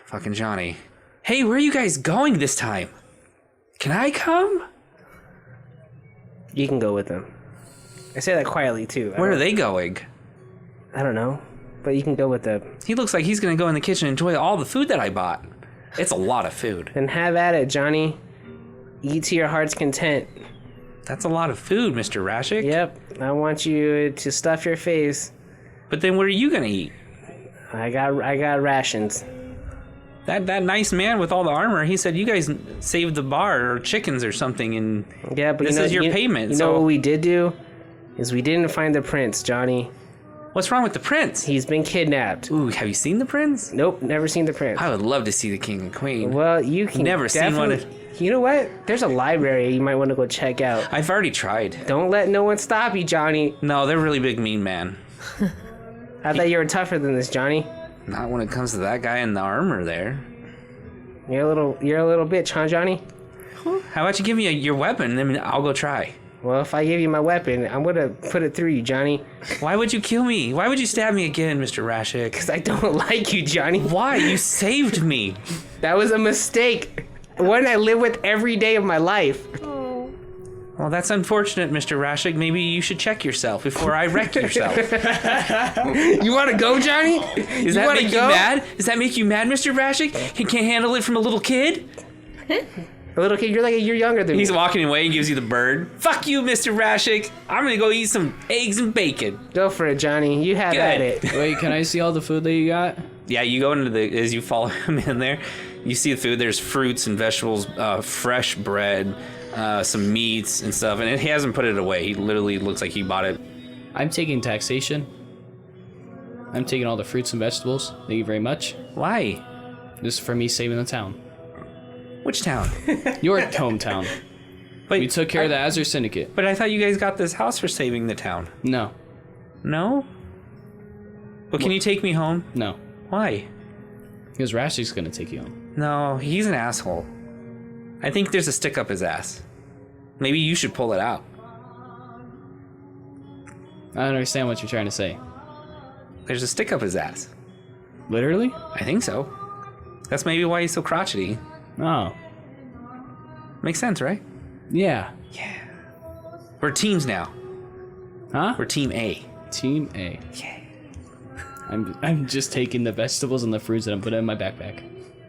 Fucking Johnny. Hey, where are you guys going this time? Can I come? You can go with them. I say that quietly too. Where are they going? I don't know, but you can go with them. He looks like he's gonna go in the kitchen and enjoy all the food that I bought. It's a lot of food. Then have at it, Johnny. Eat to your heart's content. That's a lot of food, Mr. Rashik. Yep, I want you to stuff your face. But then what are you gonna eat? I got rations. That nice man with all the armor, he said you guys saved the bar or chickens or something, and Yeah, but this is your payment. You so know what we did do? Is we didn't find the prince, Johnny. what's wrong with the prince? He's been kidnapped. Ooh, have you seen the prince? Nope, never seen the prince. I would love to see the king and queen. Well, you can Never seen one of- You know what? There's a library you might want to go check out. I've already tried. Don't let no one stop you, Johnny. No, they're really big mean man. I thought you were tougher than this, Johnny. Not when it comes to that guy in the armor there. You're a little bitch, huh, Johnny? How about you give me your weapon, and then I'll go try. Well, if I give you my weapon, I'm gonna put it through you, Johnny. Why would you kill me? Why would you stab me again, Mr. Rashik? Because I don't like you, Johnny. Why? You saved me. That was a mistake. One I live with every day of my life. Well, that's unfortunate, Mr. Rashik. Maybe you should check yourself before I wreck yourself. You want to go, Johnny? Does that make you mad? Does that make you mad, Mr. Rashik? He can't handle it from a little kid? A little kid, you're younger than me. He's walking away and gives you the bird. Fuck you, Mr. Rashik. I'm gonna go eat some eggs and bacon. Go for it, Johnny. You have at it. Wait, can I see all the food that you got? Yeah, you go into as you follow him in there, you see the food. There's fruits and vegetables, fresh bread, some meats and stuff, and he hasn't put it away. He literally looks like he bought it. I'm taking taxation. I'm taking all the fruits and vegetables. Thank you very much. Why? This is for me saving the town. Which town? Your hometown. But You took care of the Azure Syndicate. But I thought you guys got this house for saving the town. No. No? Well, can you take me home? No. Why? Because Rashik's gonna take you home. No, he's an asshole. I think there's a stick up his ass. Maybe you should pull it out. I don't understand what you're trying to say. There's a stick up his ass. Literally? I think so. That's maybe why he's so crotchety. Oh. Makes sense, right? Yeah. We're teams now. Huh? We're Team A. Team A. Yeah. I'm just taking the vegetables and the fruits and I'm putting it in my backpack.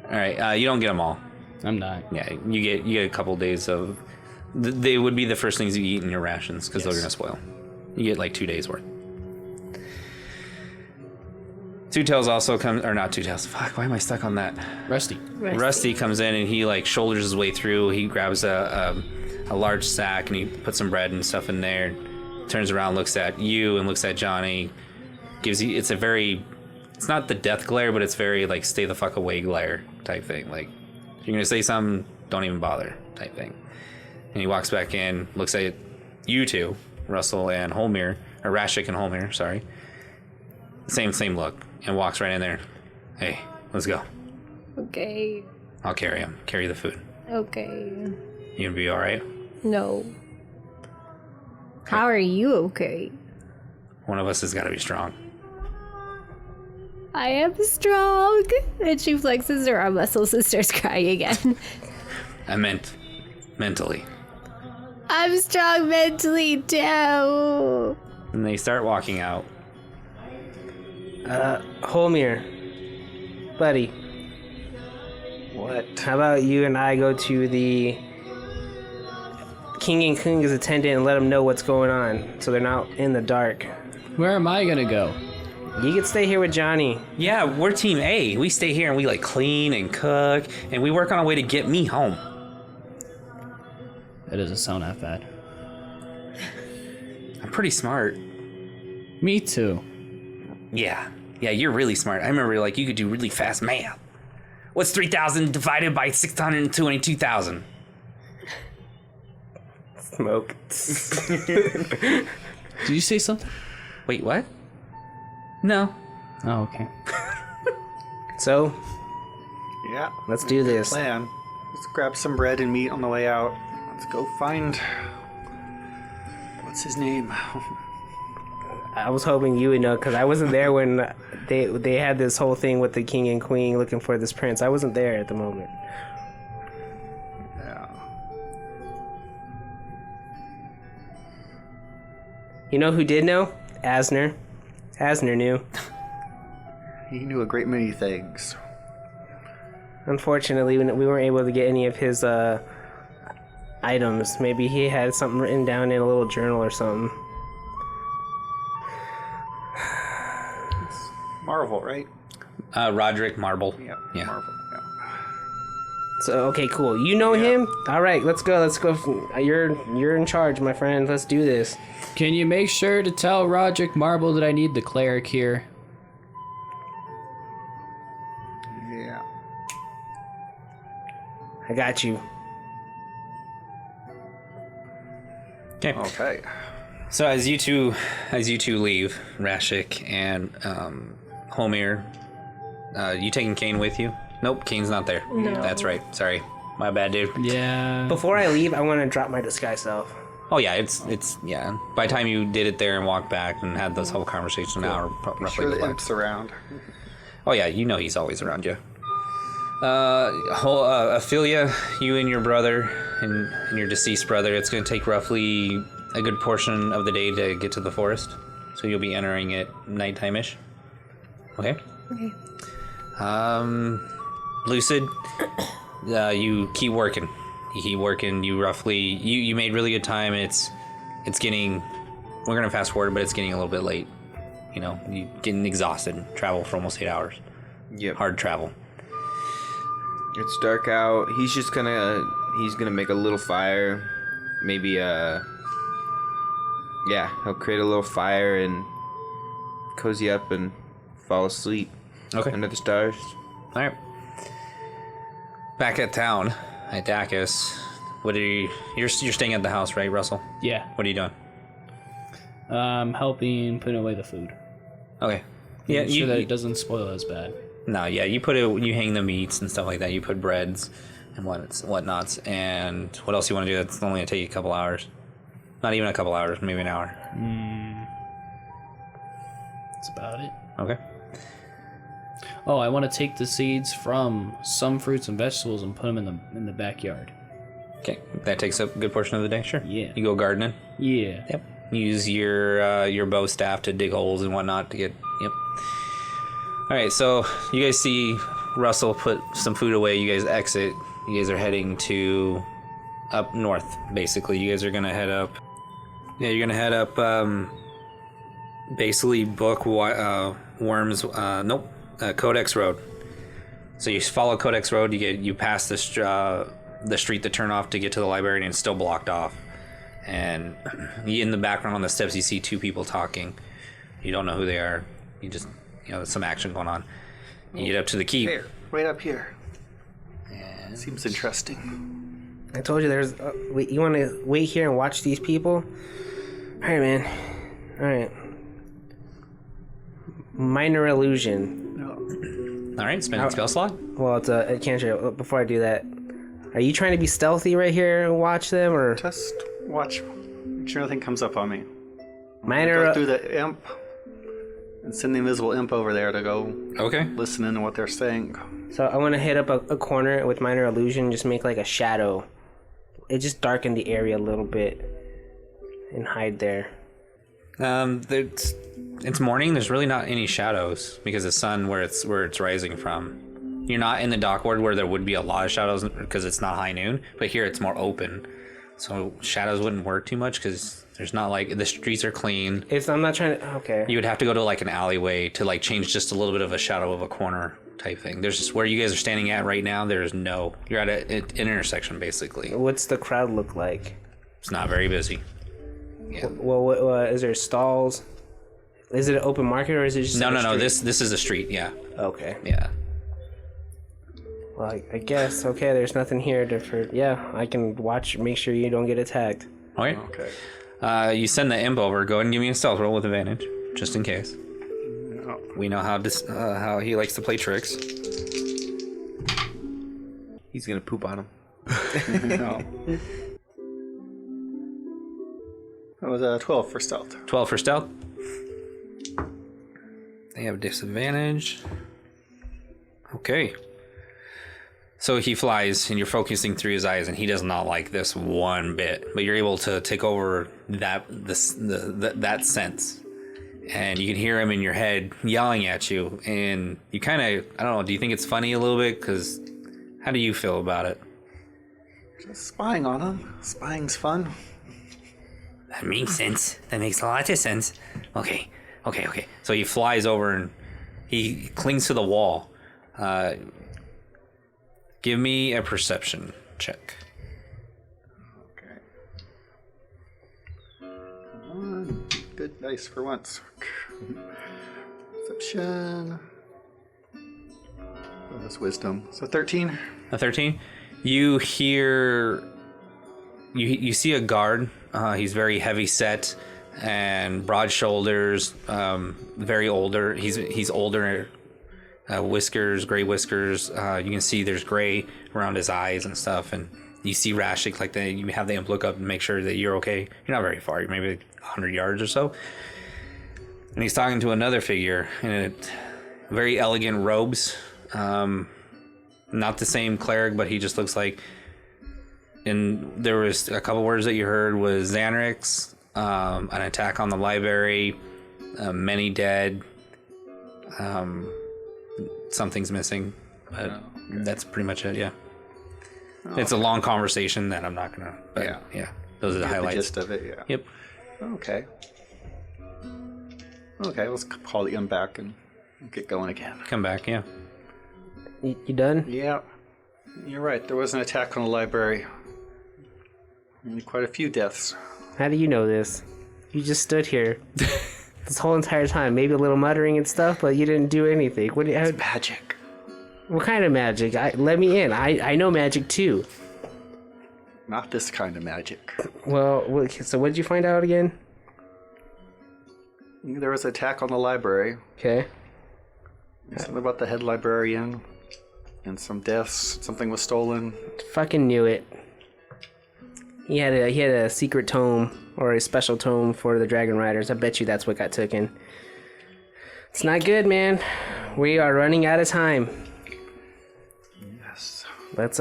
All right, you don't get them all. I'm not. Yeah, you get a couple days of. They would be the first things you eat in your rations because they're gonna spoil. You get like 2 days worth. Two Tails also comes, or not Two Tails. Fuck, why am I stuck on that? Rusty. Rusty comes in and he like shoulders his way through. He grabs a large sack and he puts some bread and stuff in there. Turns around, looks at you and looks at Johnny. Gives you. It's not the death glare, but it's very like stay the fuck away glare type thing. Like if you're gonna say something, don't even bother type thing. And he walks back in, looks at you two, Russell and Holmir, or Rashik and Holmir, sorry. Same look, and walks right in there. Hey, let's go. Okay. I'll carry him. Carry the food. Okay. You gonna be all right? No. How are you okay? One of us has got to be strong. I am strong. And she flexes her arm muscles and starts crying again. I meant mentally. I'm strong mentally too. And they start walking out. Holmir, buddy, What? how about you and I go to the King and Kunga's attendant and let them know what's going on so they're not in the dark. Where am I gonna go? You can stay here with Johnny. Yeah, we're Team A. We stay here and we like clean and cook, and we work on a way to get me home. That doesn't sound that bad. I'm pretty smart. Me too. Yeah, you're really smart. I remember like you could do really fast math. What's 3,000 divided by 622,000? Smoke. Did you say something? Wait, what? No. Oh, okay. So, Yeah. let's do this. Plan. Let's grab some bread and meat on the way out. Let's go find... What's his name? I was hoping you would know because I wasn't there when they had this whole thing with the king and queen looking for this prince. I wasn't there at the moment. Yeah. You know who did know? Asner. Asner knew. He knew a great many things. Unfortunately, we weren't able to get any of his items. Maybe he had something written down in a little journal or something. Marvel, right? Roderick Marble. Yeah. Yeah. Marvel. Yeah. So okay, cool. You know him? All right, let's go. Let's go. You're in charge, my friend. Let's do this. Can you make sure to tell Roderick Marble that I need the cleric here? Yeah. I got you. Okay. Okay. So as you two leave, Rashik and Homir, you taking Kane with you? Nope, Kane's not there. No. That's right. Sorry, my bad, dude. Yeah. Before I leave, I want to drop my disguise self. Oh yeah, it's yeah. By the time you did it there and walked back and had this whole conversation, an hour roughly. Sure the before. imp's around. Oh yeah, you know he's always around you. Ophelia, you and your brother and your deceased brother, it's going to take roughly a good portion of the day to get to the forest. So you'll be entering it nighttime-ish. Okay? Okay. Lucid, you keep working. You keep working. You made really good time. It's getting, we're going to fast forward, but it's getting a little bit late. You know, you getting exhausted. Travel for almost 8 hours. Yep. Hard travel. It's dark out. He's gonna make a little fire. Maybe he'll create a little fire and cozy up and fall asleep Okay. under the stars. All right. Back at town, at Dacus, what are you? You're staying at the house, right, Russell? Yeah. What are you doing? Helping put away the food. Okay. Yeah. Make sure that it doesn't spoil as bad. No. Yeah. You hang the meats and stuff like that. You put breads and whatnots. And what else you want to do? That's only gonna take you a couple hours. Not even a couple hours. Maybe an hour. That's about it. Okay. Oh, I want to take the seeds from some fruits and vegetables and put them in the backyard. Okay. That takes up a good portion of the day. Sure. Yeah. You go gardening. Yeah. Yep. Use your bow staff to dig holes and whatnot to get. Yep. All right. So you guys see Russell put some food away. You guys exit. You guys are heading to up north. Basically, you guys are gonna head up. Yeah, you're gonna head up. Basically, book Worms. Nope. Codex Road. So you follow Codex Road. You pass the street to turn off to get to the library, and it's still blocked off. And in the background on the steps, you see two people talking. You don't know who they are. You just, there's some action going on. You get up to the keep. Here, right up here. Seems interesting. I told you there's. You want to wait here and watch these people? All right, man. All right. Minor illusion. All right, spend a spell slot. Well, it's a cantrip. Before I do that, are you trying to be stealthy right here and watch them, or Just watch. Make sure nothing comes up on me. minor? Go through the imp and send the invisible imp over there to go Okay. listen in to what they're saying. So I want to hit up a corner with minor illusion, just make like a shadow. It just darken the area a little bit and hide there. It's morning. There's really not any shadows because the sun where it's rising from. You're not in the dock ward where there would be a lot of shadows because it's not high noon, but here it's more open, so shadows wouldn't work too much because there's not like the streets are clean. I'm not trying to. Okay. You would have to go to like an alleyway to like change just a little bit of a shadow of a corner type thing. There's just where you guys are standing at right now. You're at an intersection basically. What's the crowd look like? It's not very busy. Yeah. Well, is there stalls? Is it an open market or is it just No. street? This is a street. Yeah. Okay. Yeah. Well, I guess there's nothing here I can watch. Make sure you don't get attacked. Okay. Okay. You send the imp over. Go ahead and give me a stealth roll with advantage, just in case. We know how he likes to play tricks. He's gonna poop on him. No. That was a 12 for stealth. 12 for stealth. They have disadvantage. Okay. So he flies, and you're focusing through his eyes, and he does not like this one bit. But you're able to take over that sense, and you can hear him in your head yelling at you. And you kind of, I don't know, do you think it's funny a little bit? Because how do you feel about it? Just spying on him. Spying's fun. That makes sense. That makes a lot of sense. Okay. So he flies over and he clings to the wall. Give me a perception check. Okay. Come on. Good dice for once. Perception. Oh, that's wisdom. So 13. A 13? You hear... You see a guard. He's very heavy set and broad shoulders. Very older. He's older. Whiskers, gray whiskers. You can see there's gray around his eyes and stuff. And you see Rashik, like you have them look up and make sure that you're okay. You're not very far. You're maybe 100 yards or so. And he's talking to another figure in very elegant robes. Not the same cleric, but he just looks like. And there was a couple words that you heard was Xanrix, an attack on the library, many dead, something's missing, but that's pretty much it. Yeah, it's a long conversation that I'm not gonna. But yeah, those are the highlights. The gist of it. Yeah. Yep. Okay. Let's call the back and get going again. Come back. Yeah. You done? Yeah, you're right. There was an attack on the library. And quite a few deaths. How do you know this? You just stood here this whole entire time, maybe a little muttering and stuff, but you didn't do anything. It's magic. What kind of magic? Let me in. I know magic too. Not this kind of magic. Well, so what did you find out again? There was an attack on the library. Okay. Something about the head librarian and some deaths. Something was stolen. Fucking knew it. He had a secret tome or a special tome for the Dragon Riders. I bet you that's what got taken. It's not good, man. We are running out of time. Yes. Let's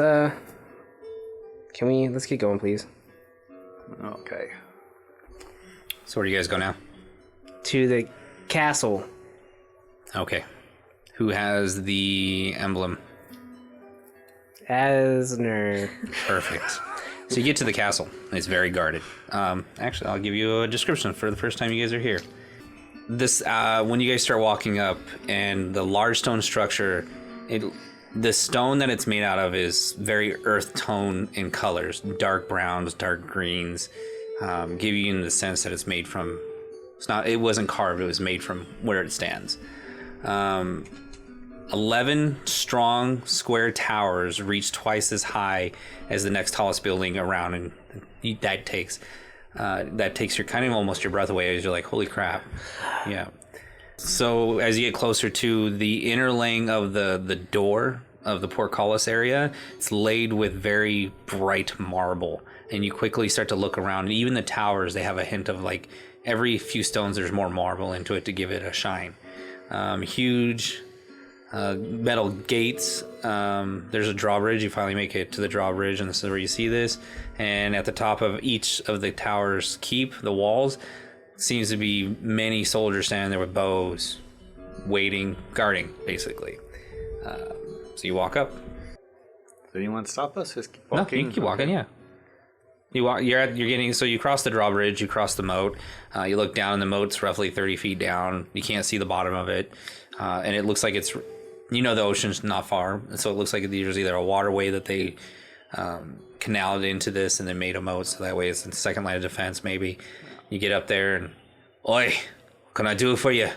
get going, please. Okay. So where do you guys go now? To the castle. Okay. Who has the emblem? Asner. Perfect. So you get to the castle. It's very guarded. Actually, I'll give you a description for the first time you guys are here. This, when you guys start walking up, and the large stone structure, the stone that it's made out of is very earth tone in colors, dark browns, dark greens, give you the sense that it's made from. It wasn't carved. It was made from where it stands. 11 strong square towers reach twice as high as the next tallest building around, and that takes your kind of almost your breath away as you're like, holy crap. Yeah. So as you get closer to the inner laying of the door of the portcullis area, it's laid with very bright marble, and you quickly start to look around, and even the towers, they have a hint of like every few stones there's more marble into it to give it a shine. Huge metal gates. There's a drawbridge. You finally make it to the drawbridge, and this is where you see this. And at the top of each of the towers keep, the walls, seems to be many soldiers standing there with bows, waiting, guarding, basically. So you walk up. Does anyone stop us? Just keep No, walking? you can keep walking, yeah. You walk. So you cross the drawbridge, you cross the moat. You look down, and the moat's roughly 30 feet down. You can't see the bottom of it, and it looks like it's. The ocean's not far, so it looks like there's either a waterway that they canaled into this and then made a moat, so that way it's the second line of defense. Maybe you get up there and, oi, what can I do for you?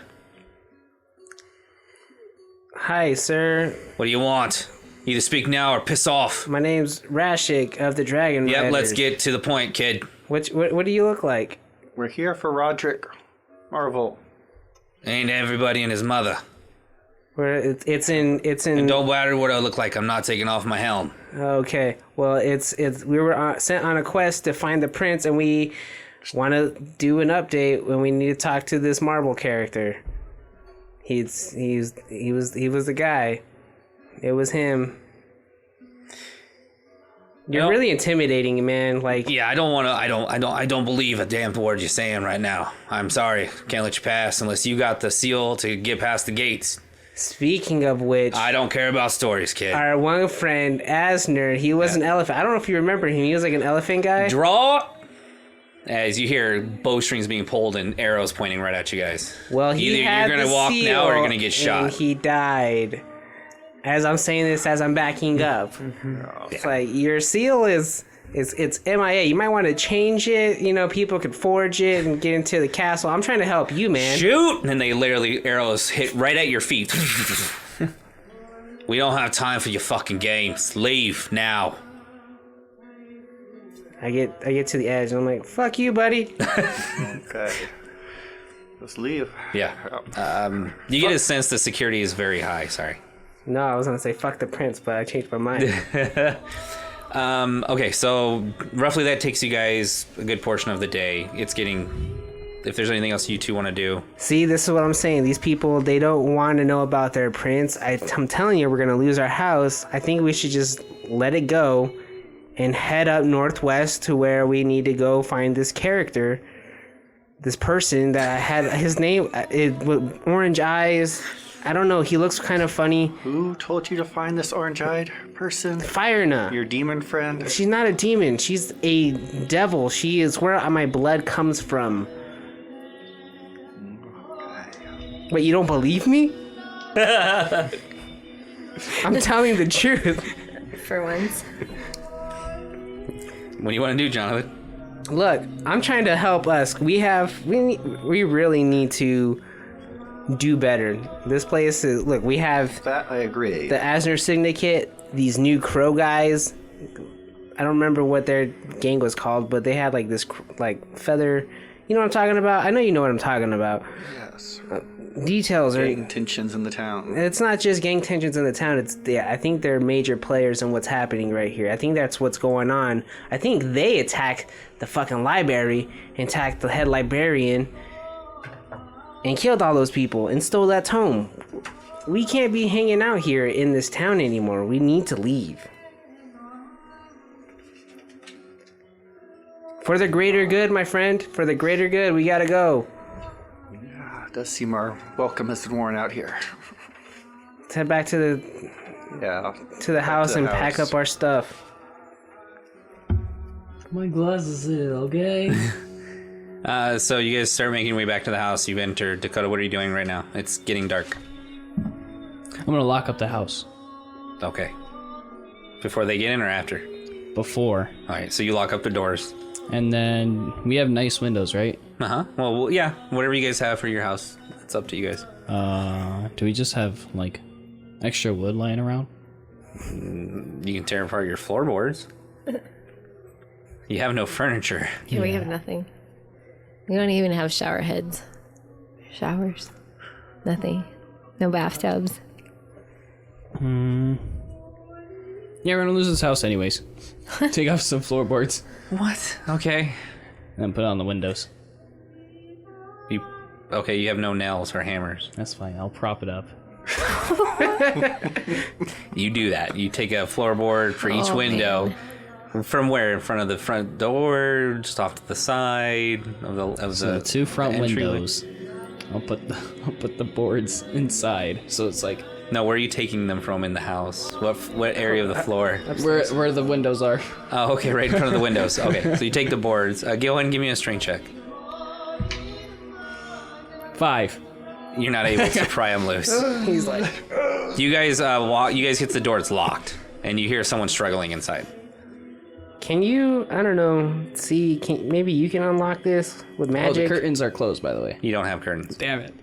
Hi, sir. What do you want? Either speak now or piss off. My name's Rashik of the Dragon Riders. Yep, let's get to the point, kid. What do you look like? We're here for Roderick Marvel. Ain't everybody and his mother. It's in. And don't matter what I look like. I'm not taking off my helm. Okay. Well, we were sent on a quest to find the prince, and we want to do an update when we need to talk to this marble character. He was the guy. It was him. You're really intimidating, man. Like, yeah, I don't believe a damn word you're saying right now. I'm sorry, can't let you pass unless you got the seal to get past the gates. Speaking of which, I don't care about stories, kid. our one friend Asner, he was an elephant. I don't know if you remember him. He was like an elephant guy. Draw. As you hear bowstrings being pulled and arrows pointing right at you guys. Well, he either had you're gonna the walk seal, now or you're gonna get shot. And he died. As I'm saying this, as I'm backing up, it's like your seal is it's MIA. You might want to change it. You know, people could forge it and get into the castle. I'm trying to help you, man. Shoot! And then they literally arrows hit right at your feet. We don't have time for your fucking games. Leave now. I get to the edge and I'm like, fuck you, buddy. Okay. Let's leave. Yeah. You get a sense the security is very high. Sorry. No, I was gonna say fuck the prince, but I changed my mind. Okay, so roughly that takes you guys a good portion of the day. It's getting... If there's anything else you two want to do. See, this is what I'm saying. These people, they don't want to know about their prince. I'm telling you, we're gonna lose our house. I think we should just let it go and head up northwest to where we need to go find this character, this person that had his name with orange eyes. I don't know. He looks kind of funny. Who told you to find this orange-eyed person? Firena. Your demon friend? She's not a demon. She's a devil. She is where my blood comes from. Wait, you don't believe me? I'm telling the truth. For once. What do you want to do, Jonathan? Look, I'm trying to help us. We really need to do better. This place is, look, we have That I agree. the Asner Syndicate, these new crow guys. I don't remember what their gang was called, but they had like this like feather. You know what I'm talking about? I know you know what I'm talking about. Yes. Details are. Gang tensions in the town. It's not just gang tensions in the town. I think they're major players in what's happening right here. I think that's what's going on. I think they attacked the fucking library, and attacked the head librarian, and killed all those people and stole that tome. We can't be hanging out here in this town anymore. We need to leave. For the greater good, my friend. For the greater good, we gotta go. It does seem our welcome has been worn out here. Let's head back to the house and pack up our stuff. My glasses in, okay? So you guys start making your way back to the house. You've entered. Dakota, what are you doing right now? It's getting dark. I'm gonna lock up the house. Okay. Before they get in or after? Before. Alright, so you lock up the doors. And then we have nice windows, right? Uh-huh. Well, yeah. Whatever you guys have for your house. It's up to you guys. Do we just have, like, extra wood lying around? You can tear apart your floorboards. You have no furniture. Yeah, we have nothing. We don't even have shower heads. Showers. Nothing. No bathtubs. Yeah, we're gonna lose this house anyways. Take off some floorboards What? Okay. and put it on the windows. Okay, you have no nails or hammers. That's fine. I'll prop it up. You do that. You take a floorboard for each window. Man. From where? In front of the front door, just off to the side of So the two front entryway? windows. I'll put the boards inside. So it's like No, where are you taking them from in the house? What area of the floor? where the windows are. Oh, okay, right in front of the windows. Okay, so you take the boards. Go ahead and give me a strength check. 5. You're not able to pry them loose. He's like, You guys walk. You guys hit the door. It's locked, and you hear someone struggling inside. can you, I don't know, see, maybe you can unlock this with Oh, the magic? curtains are closed, by the way. You don't have curtains. Damn it.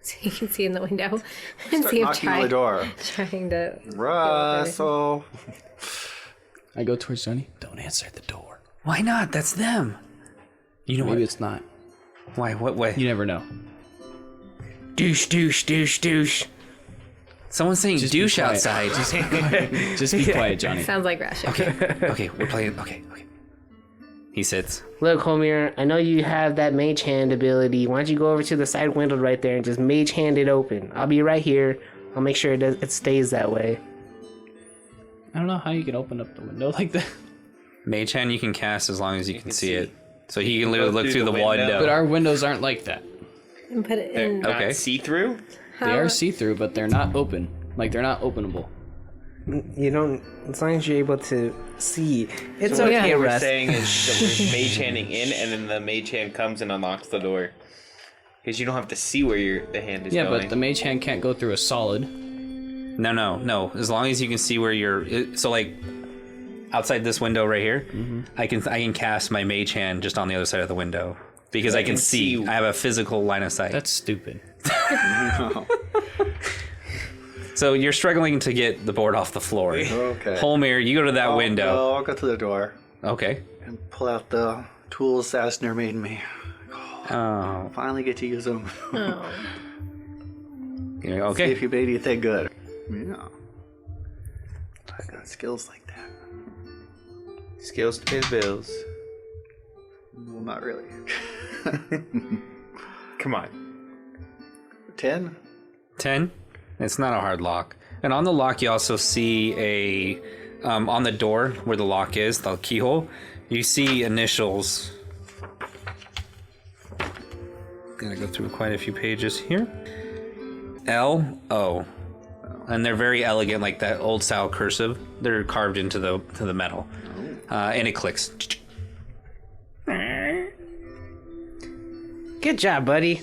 So you can see in the window and Start see him knocking on the door. trying to. Russell. I go towards Johnny. Don't answer the door. Why not? That's them. You know Maybe what? it's not. Why? What way? You never know. Douche, douche, douche, douche. Someone's saying Just be douche quiet. outside. Just be quiet, Johnny. Sounds like Rashik. Okay, we're playing. Okay. He sits. Look, Homer, I know you have that mage hand ability. Why don't you go over to the side window right there and just mage hand it open? I'll be right here. I'll make sure it stays that way. I don't know how you can open up the window like that. Mage hand you can cast as long as you can see it. So he can literally look through the window. But our windows aren't like that. And put it in. Okay. See-through? They are see-through, but they're not open. Like, they're not openable. You don't, as long as you're able to see. It's So okay, what we're Russ. saying is that we're mage handing in, and then the mage hand comes and unlocks the door. Because you don't have to see where the hand is Yeah, going. but the mage hand can't go through a solid. No. As long as you can see where you're. So like, outside this window right here, I can cast my mage hand just on the other side of the window because I can see. I have a physical line of sight. That's stupid. So you're struggling to get the board off the floor. Okay. Holmer, you go to that window. I'll go to the door Okay. and pull out the tools Asner made me. Oh. Finally get to use them. Oh. See Okay. if you made anything good. Yeah. I got skills like that. Skills to pay the bills. Well, not really. Come on. 10? 10. It's not a hard lock. And on the lock, you also see a on the door where the lock is, the keyhole. You see initials. Gonna go through quite a few pages here. L-O. And they're very elegant, like that old style cursive. They're carved into the metal. And it clicks. Good job, buddy.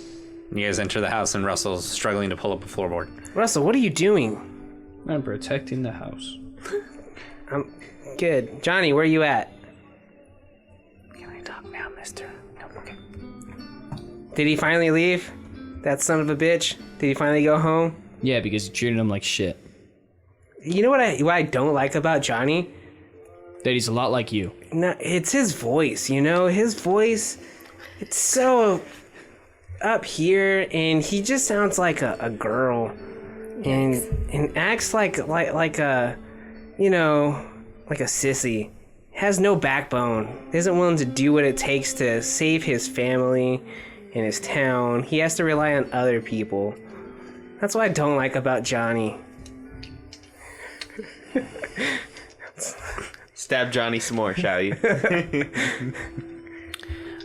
You guys enter the house and Russell's struggling to pull up a floorboard. Russell, what are you doing? I'm protecting the house. Good. Johnny, where are you at? Can I talk now, mister? No, okay. Did he finally leave? That son of a bitch? Did he finally go home? Yeah, because you treated him like shit. You know what I don't like about Johnny? That he's a lot like you. No, it's his voice, you know? His voice, it's so up here, and he just sounds like a girl. And acts like a, you know, like a sissy. Has no backbone. Isn't willing to do what it takes to save his family and his town. He has to rely on other people. That's what I don't like about Johnny. Stab Johnny some more, shall you?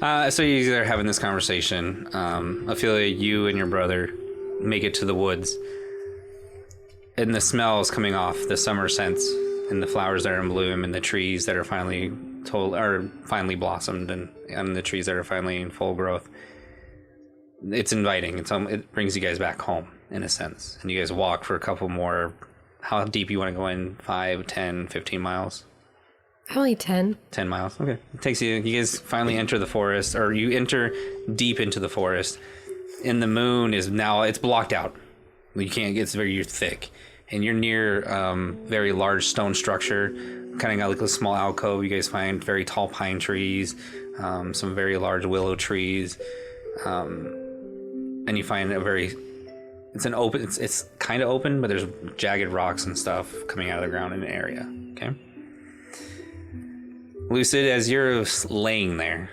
So you guys are having this conversation. I feel like you and your brother make it to the woods. And the smell is coming off, the summer scents, and the flowers that are in bloom, and the trees that are finally blossomed, and the trees that are finally in full growth. It's inviting. It brings you guys back home, in a sense. And you guys walk for a couple more. How deep you want to go in? 5, 10, 15 miles? Only 10. 10 miles. Okay. It takes you guys finally enter the forest, or you enter deep into the forest. And the moon is now, it's blocked out. You can't, it's very thick. And you're near very large stone structure, kind of got like a small alcove. You guys find very tall pine trees, some very large willow trees. And you find it's kind of open, but there's jagged rocks and stuff coming out of the ground in an area. Okay. Lucid, as you're laying there,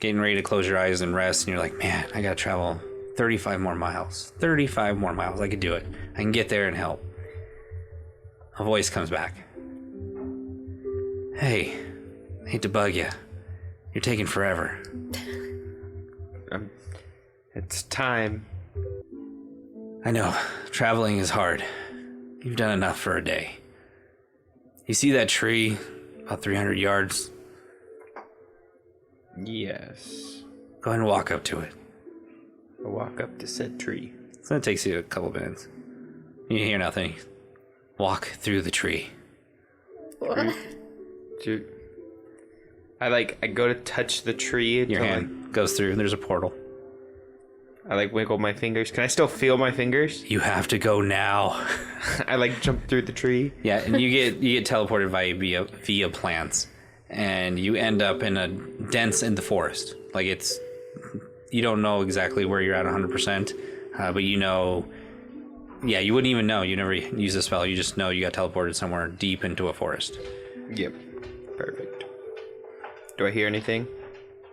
getting ready to close your eyes and rest, and you're like, man, I gotta travel 35 more miles. 35 more miles. I could do it. I can get there and help. A voice comes back. Hey, hate to bug you. You're taking forever. It's time. I know. Traveling is hard. You've done enough for a day. You see that tree about 300 yards? Yes. Go ahead and walk up to it. I'll walk up to said tree. So it takes you a couple minutes. You hear nothing. Walk through the tree. Dude. I go to touch the tree. Your hand goes through. There's a portal. I wiggle my fingers. Can I still feel my fingers? You have to go now. I jump through the tree. Yeah, and you get teleported via plants, and you end up in a dense in the forest. You don't know exactly where you're at 100%, but you know Yeah, you wouldn't even know. You never use a spell. You just know you got teleported somewhere deep into a forest. Yep. Perfect. Do I hear anything?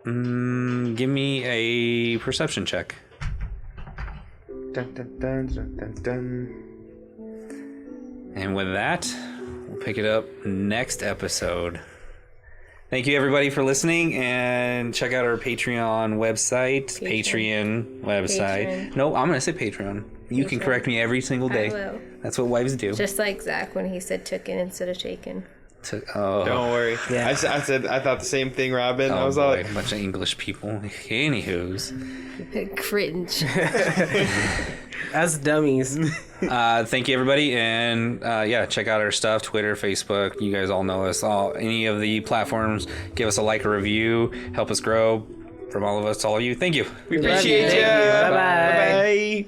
Give me a perception check. Dun, dun, dun, dun, dun, dun. And with that, we'll pick it up next episode. Thank you, everybody, for listening, and check out our Patreon website. Patreon website. Patreon. No, I'm going to say Patreon. You can correct me every single day. I will. That's what wives do. Just like Zach when he said tooken instead of shaken. Don't worry. Yeah. I thought the same thing, Robin. I was boy, all a bunch of English people. Anywho's. Cringe. Us dummies. Thank you, everybody, and check out our stuff: Twitter, Facebook. You guys all know us. Any of the platforms. Give us a like, a review, help us grow. From all of us to all of you, thank you. we appreciate you. Bye-bye. Bye-bye.